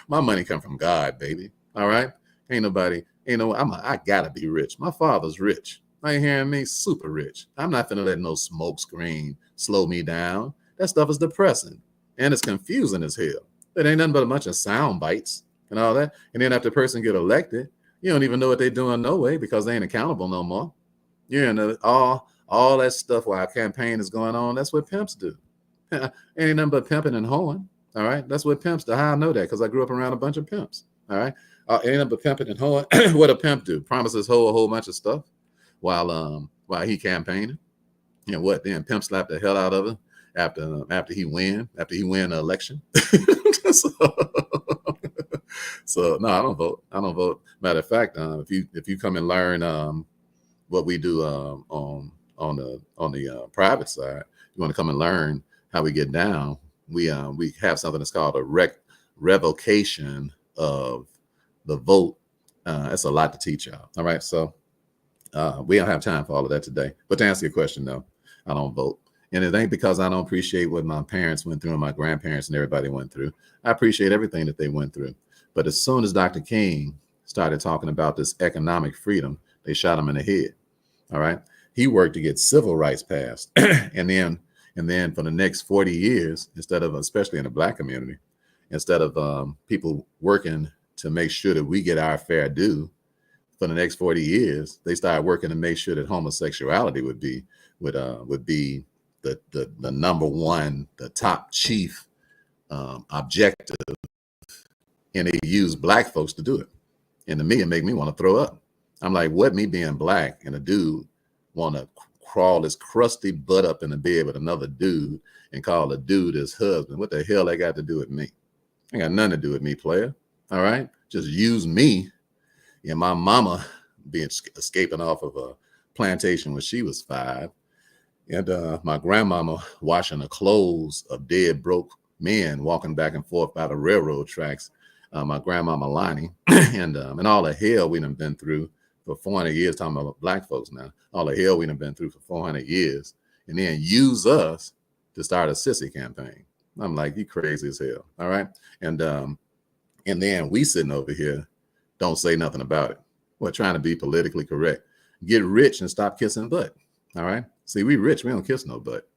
my money come from God, baby. All right. Ain't nobody, I gotta be rich. My father's rich. Are you hearing me? Super rich. I'm not gonna let no smoke screen slow me down. That stuff is depressing and it's confusing as hell. It ain't nothing but a bunch of sound bites and all that. And then after the person get elected, you don't even know what they're doing no way because they ain't accountable no more. You know, all that stuff while a campaign is going on, that's what pimps do. Ain't nothing but pimping and hoeing. All right. That's what pimps do. How I know that? Because I grew up around a bunch of pimps. All right. Ain't nothing but pimping and hoeing. What a pimp do? Promises hoe a whole bunch of stuff while he campaigning. You know what? Then pimp slap the hell out of him after he win the election. So no, I don't vote. I don't vote. Matter of fact, if you come and learn what we do on the private side, you want to come and learn how we get down. We have something that's called a revocation of the vote. That's a lot to teach y'all. All right, so we don't have time for all of that today. But to answer your question, no, I don't vote. And it ain't because I don't appreciate what my parents went through and my grandparents and everybody went through. I appreciate everything that they went through. But as soon as Dr. King started talking about this economic freedom, they shot him in the head. All right. He worked to get civil rights passed. and then for the next 40 years, instead of, especially in the Black community, instead of people working to make sure that we get our fair due, for the next 40 years, they started working to make sure that homosexuality would be the number one, the top chief objective, and they use Black folks to do it. And to me, it make me want to throw up. I'm like, what, me being Black and a dude want to crawl his crusty butt up in the bed with another dude and call a dude his husband? What the hell they got to do with me? Ain't got nothing to do with me, player. All right, just use me. And my mama being escaping off of a plantation when she was 5. And my grandmama washing the clothes of dead, broke men walking back and forth by the railroad tracks. My grandmama Lonnie, and all the hell we done been through for 400 years, talking about Black folks now, all the hell we done been through for 400 years, and then use us to start a sissy campaign. I'm like, you crazy as hell. All right. And then we sitting over here, don't say nothing about it. We're trying to be politically correct. Get rich and stop kissing butt. All right. See, we rich. We don't kiss no butt.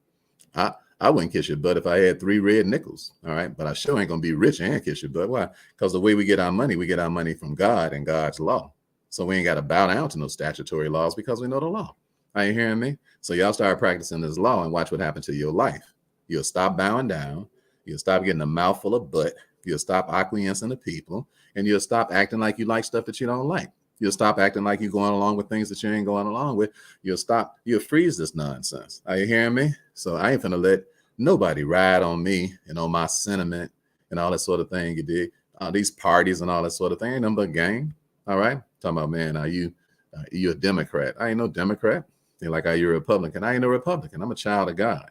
I wouldn't kiss your butt if I had 3 red nickels. All right. But I sure ain't going to be rich and kiss your butt. Why? Because the way we get our money from God and God's law. So we ain't got to bow down to no statutory laws because we know the law. Are you hearing me? So y'all start practicing this law and watch what happens to your life. You'll stop bowing down. You'll stop getting a mouthful of butt. You'll stop acquiescing to people. And you'll stop acting like you like stuff that you don't like. You'll stop acting like you're going along with things that you ain't going along with. You'll freeze this nonsense. Are you hearing me? So I ain't finna let nobody ride on me and on my sentiment and all that sort of thing. You dig? These parties and all that sort of thing ain't nothing but game. All right? Talking about, man, are you a Democrat? I ain't no Democrat. You're like, are you a Republican? I ain't no Republican. I'm a child of God,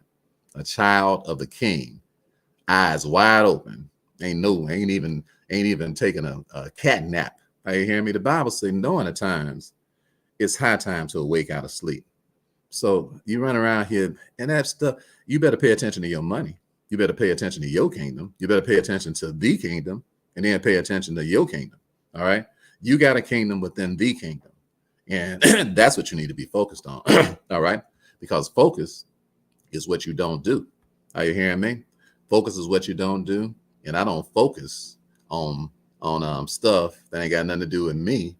a child of the King, eyes wide open. Ain't even taking a cat nap. Are you hearing me? The Bible says, knowing at times it's high time to awake out of sleep. So you run around here and that stuff, you better pay attention to your money. You better pay attention to your kingdom. You better pay attention to the kingdom and then pay attention to your kingdom. All right. You got a kingdom within the kingdom. And that's what you need to be focused on. All right. Because focus is what you don't do. Are you hearing me? Focus is what you don't do. And I don't focus on stuff that ain't got nothing to do with me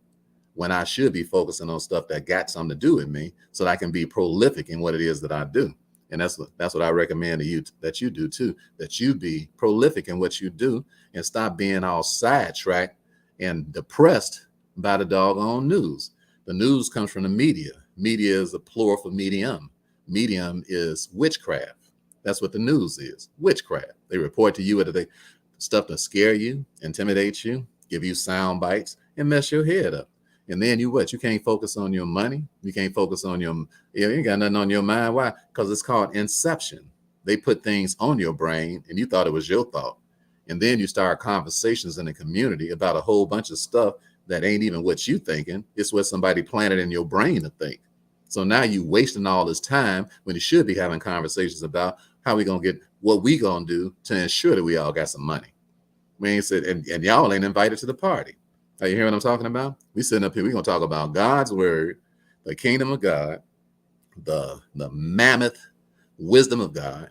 when I should be focusing on stuff that got something to do with me so that I can be prolific in what it is that I do. And that's what I recommend to you that you do too, that you be prolific in what you do and stop being all sidetracked and depressed by the doggone news. The news comes from the media. Media is a plural for medium. Medium is witchcraft. That's what the news is, witchcraft. They report to you stuff to scare you, intimidate you, give you sound bites, and mess your head up. And then you what? You can't focus on your money. You can't focus on you ain't got nothing on your mind. Why? Because it's called inception. They put things on your brain and you thought it was your thought. And then you start conversations in the community about a whole bunch of stuff that ain't even what you thinking. It's what somebody planted in your brain to think. So now you wasting all this time when you should be having conversations about how we gonna get what we gonna do to ensure that we all got some money. We ain't said, and y'all ain't invited to the party. Are you hearing what I'm talking about? We sitting up here, we're gonna talk about God's word, the kingdom of God, the mammoth wisdom of God.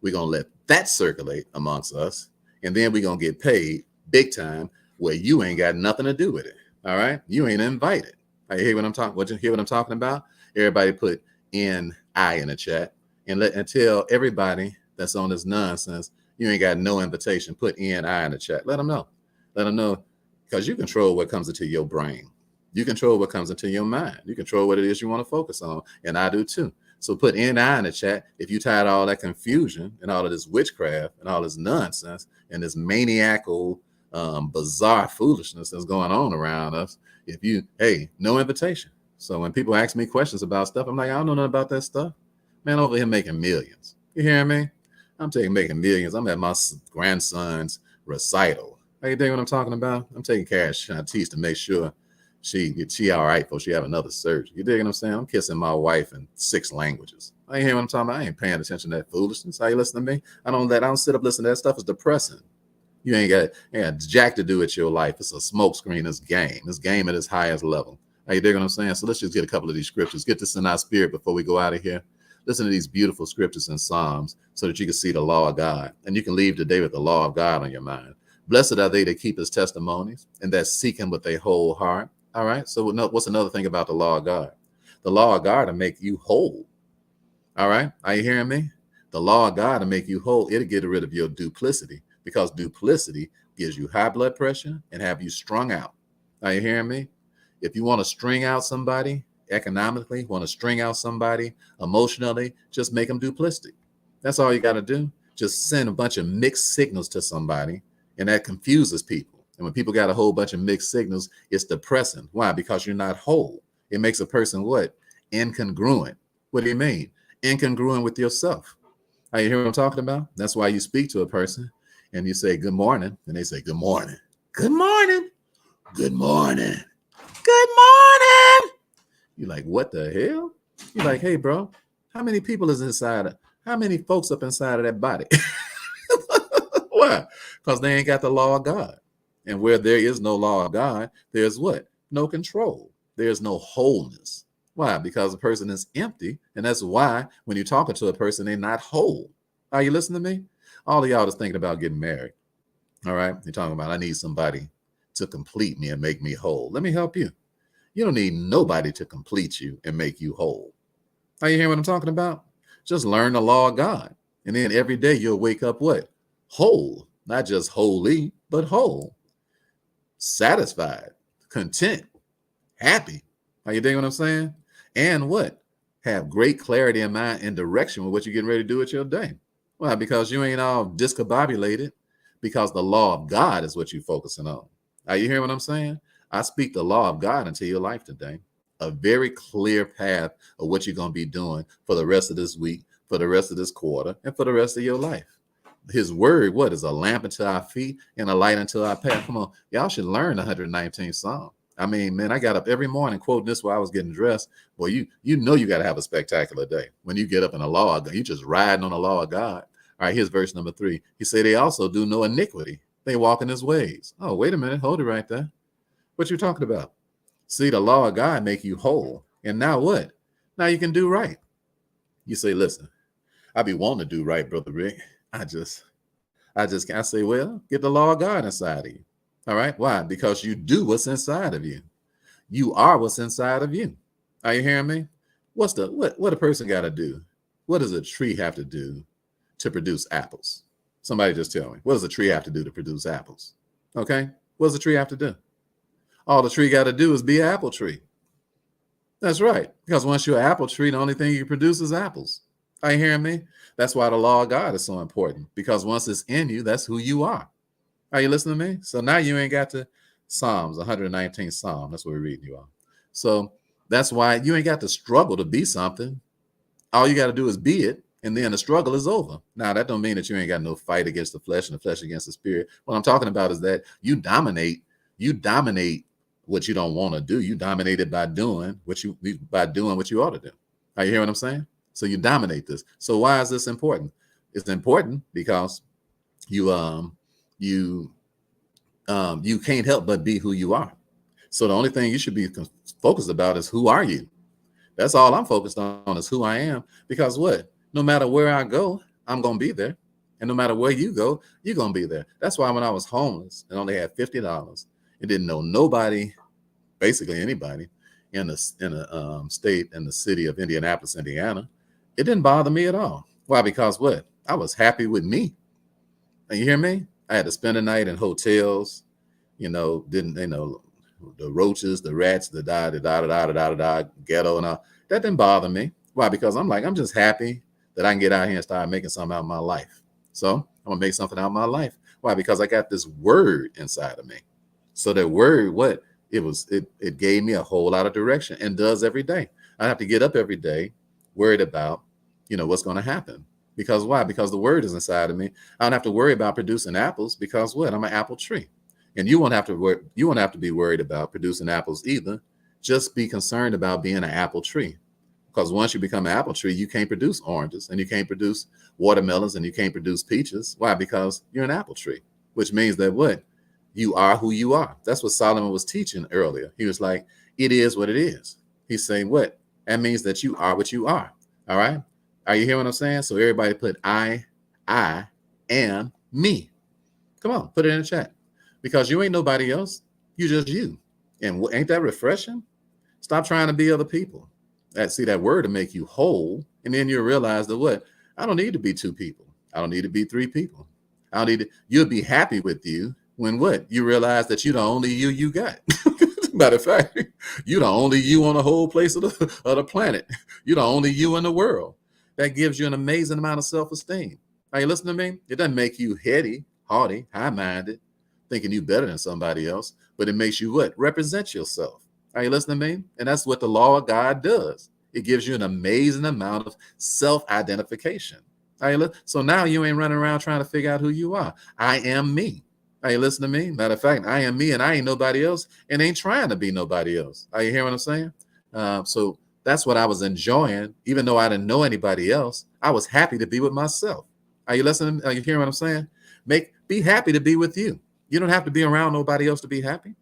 We're gonna let that circulate amongst us, and then we're gonna get paid big time where you ain't got nothing to do with it. All right, you ain't invited. You hear what I'm talking? What you hear what I'm talking about? Everybody put NI in the chat and tell everybody that's on this nonsense you ain't got no invitation. Put NI in the chat. Let them know. Let them know, because you control what comes into your brain. You control what comes into your mind. You control what it is you want to focus on, and I do too. So put NI in the chat if you tired of all that confusion and all of this witchcraft and all this nonsense and this maniacal, bizarre foolishness that's going on around us. If you, hey, no invitation. So when people ask me questions about stuff, I'm like, I don't know nothing about that stuff. Man, over here making millions. You hear me? I'm making millions. I'm at my grandson's recital. Hey, you dig what I'm talking about? I'm taking care of Shantice to make sure she all right before she have another surgery. You dig what I'm saying? I'm kissing my wife in 6 languages. I ain't hear what I'm talking about. I ain't paying attention to that foolishness. How you listen to me? I don't sit up listening to that stuff. It's depressing. You ain't got jack to do with your life. It's a smoke screen. It's game. It's game at its highest level. Hey, you dig what I'm saying? So let's just get a couple of these scriptures. Get this in our spirit before we go out of here. Listen to these beautiful scriptures in Psalms so that you can see the law of God. And you can leave today with the law of God on your mind. Blessed are they that keep his testimonies and that seek him with their whole heart. All right. So what's another thing about the law of God? The law of God will make you whole. All right. Are you hearing me? The law of God will make you whole. It'll get rid of your duplicity, because duplicity gives you high blood pressure and have you strung out. Are you hearing me? If you want to string out somebody economically, want to string out somebody emotionally, just make them duplicity. That's all you got to do. Just send a bunch of mixed signals to somebody, and that confuses people. And when people got a whole bunch of mixed signals, it's depressing. Why? Because you're not whole. It makes a person what? Incongruent. What do you mean? Incongruent with yourself. Are you hearing what I'm talking about? That's why you speak to a person and you say, good morning. And they say, good morning. Good morning. Good morning. Good morning. You're like, what the hell? You're like, hey, bro, how many people is inside? How many folks up inside of that body? Why? Because they ain't got the law of God. And where there is no law of God, there's what? No control. There's no wholeness. Why? Because the person is empty. And that's why when you're talking to a person, they're not whole. Are you listening to me? All of y'all is thinking about getting married. All right. You're talking about, I need somebody to complete me and make me whole. Let me help you. You don't need nobody to complete you and make you whole. Are you hearing what I'm talking about? Just learn the law of God. And then every day you'll wake up what? Whole. Not just holy, but whole. Satisfied, content, happy. Are you digging what I'm saying? And what? Have great clarity in mind and direction with what you're getting ready to do with your day. Why? Because you ain't all discombobulated, because the law of God is what you're focusing on. Are you hearing what I'm saying? I speak the law of God into your life today. A very clear path of what you're going to be doing for the rest of this week, for the rest of this quarter, and for the rest of your life. His word, what, is a lamp unto our feet and a light unto our path. Come on, y'all should learn the 119th Psalm. I mean, man, I got up every morning quoting this while I was getting dressed. Boy, you know you got to have a spectacular day. When you get up in the law of God, you just riding on the law of God. All right, here's verse number 3. He said, they also do no iniquity. They walk in his ways. Oh, wait a minute. Hold it right there. What you talking about? See, the law of God make you whole. And now what? Now you can do right. You say, listen, I be wanting to do right, Brother Rick. I just can't. Say, well, get the law of God inside of you. All right. Why? Because you do what's inside of you. You are what's inside of you. Are you hearing me? What a person got to do? What does a tree have to do to produce apples? Somebody just tell me. What does a tree have to do to produce apples? Okay. What does a tree have to do? All the tree got to do is be an apple tree. That's right. Because once you're an apple tree, the only thing you produce is apples. Are you hearing me? That's why the law of God is so important. Because once it's in you, that's who you are. Are you listening to me? So now you ain't got to Psalms, 119th Psalm. That's what we're reading, you all. So that's why you ain't got to struggle to be something. All you got to do is be it, and then the struggle is over. Now, that don't mean that you ain't got no fight against the flesh and the flesh against the spirit. What I'm talking about is that you dominate what you don't want to do. You dominate it by doing what you ought to do. Are you hearing what I'm saying? So you dominate this. So why is this important? It's important because you can't help but be who you are. So the only thing you should be focused about is who are you? That's all I'm focused on is who I am. Because what? No matter where I go, I'm going to be there. And no matter where you go, you're going to be there. That's why when I was homeless and only had $50 and didn't know nobody, basically anybody in the state and the city of Indianapolis, Indiana, it didn't bother me at all. Why? Because what? I was happy with me. And you hear me? I had to spend a night in hotels, the roaches, the rats, the ghetto and all. That didn't bother me. Why? Because I'm just happy that I can get out here and start making something out of my life. So I'm gonna make something out of my life. Why? Because I got this word inside of me. So that word, what? It gave me a whole lot of direction and does every day. I have to get up every day worried about, what's going to happen. Because why? Because the word is inside of me. I don't have to worry about producing apples because what? I'm an apple tree. And you won't have to be worried about producing apples either. Just be concerned about being an apple tree. Because once you become an apple tree, you can't produce oranges and you can't produce watermelons and you can't produce peaches. Why? Because you're an apple tree, which means that what? You are who you are. That's what Solomon was teaching earlier. He was like, it is what it is. He's saying what? That means that you are what you are. All right. Are you hearing what I'm saying? So everybody put I am me. Come on, put it in the chat. Because you ain't nobody else. You just you. And ain't that refreshing? Stop trying to be other people. That word to make you whole. And then you'll realize that what? I don't need to be two people. I don't need to be three people. You'll be happy with you when what? You realize that you're the only you got. Matter of fact, you're the only you on the whole place of the planet. You're the only you in the world. That gives you an amazing amount of self-esteem. Are you listening to me? It doesn't make you heady, haughty, high-minded, thinking you better than somebody else, but it makes you what? Represent yourself. Are you listening to me? And that's what the law of God does. It gives you an amazing amount of self-identification. So now you ain't running around trying to figure out who you are. I am me. Are you listening to me? Matter of fact, I am me and I ain't nobody else and ain't trying to be nobody else. Are you hearing what I'm saying? So that's what I was enjoying. Even though I didn't know anybody else, I was happy to be with myself. Are you listening? Are you hearing what I'm saying? Be happy to be with you. You don't have to be around nobody else to be happy.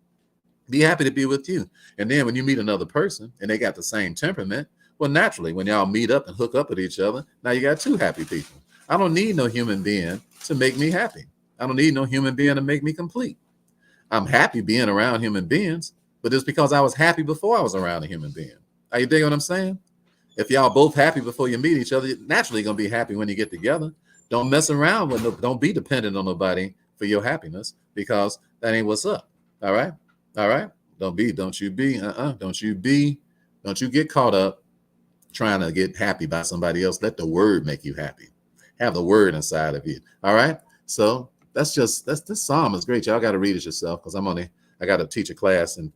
Be happy to be with you. And then when you meet another person and they got the same temperament, well, naturally, when y'all meet up and hook up with each other, now you got two happy people. I don't need no human being to make me happy. I don't need no human being to make me complete. I'm happy being around human beings, but it's because I was happy before I was around a human being. Are you digging what I'm saying? If y'all both happy before you meet each other, you're naturally going to be happy when you get together. Don't mess around with don't be dependent on nobody for your happiness because that ain't what's up. All right. All right. Don't you get caught up trying to get happy by somebody else. Let the word make you happy. Have the word inside of you. All right. So this psalm is great. Y'all got to read it yourself because I got to teach a class in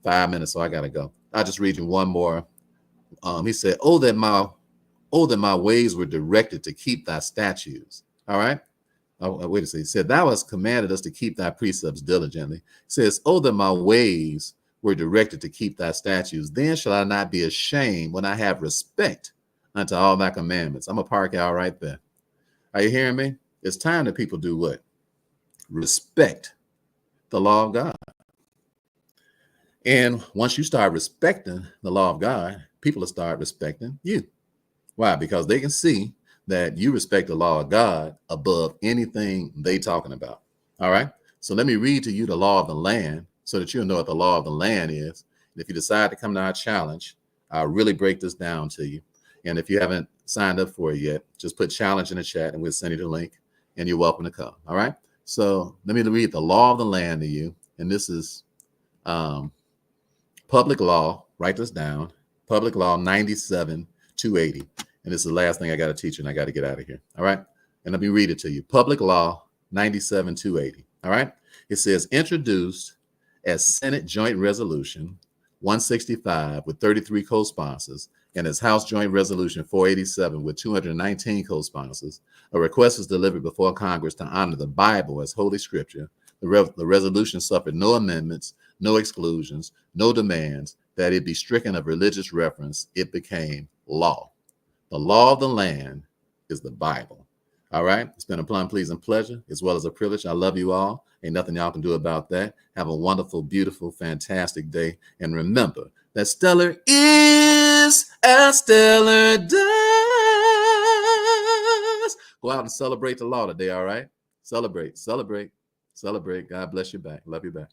5 minutes. So I got to go. I'll just read you one more. He said, oh, that my ways were directed to keep thy statutes. All right. Wait a second. He said, thou hast commanded us to keep thy precepts diligently. He says, oh, that my ways were directed to keep thy statutes. Then shall I not be ashamed when I have respect unto all thy commandments. I'm going to park y'all right there. Are you hearing me? It's time that people do what? Respect the law of God. And once you start respecting the law of God, people will start respecting you. Why? Because they can see that you respect the law of God above anything they talking about. All right. So let me read to you the law of the land so that you'll know what the law of the land is. And if you decide to come to our challenge, I'll really break this down to you. And if you haven't signed up for it yet, just put challenge in the chat and we'll send you the link and you're welcome to come. All right. So let me read the law of the land to you. And this is public law. Write this down. Public law 97-280. And this is the last thing I got to teach you, and I got to get out of here. All right. And let me read it to you. Public law 97-280. All right. It says, introduced as Senate Joint Resolution 165 with 33 co-sponsors and as House Joint Resolution 487 with 219 co-sponsors, a request was delivered before Congress to honor the Bible as Holy Scripture. The resolution suffered no amendments, no exclusions, no demands that it be stricken of religious reference. It became law. The law of the land is the Bible. All right. It's been a plum, pleasing pleasure as well as a privilege. I love you all. Ain't nothing y'all can do about that. Have a wonderful, beautiful, fantastic day. And remember that stellar is as stellar does. Go out and celebrate the law today. All right. Celebrate, celebrate, celebrate. God bless you back. Love you back.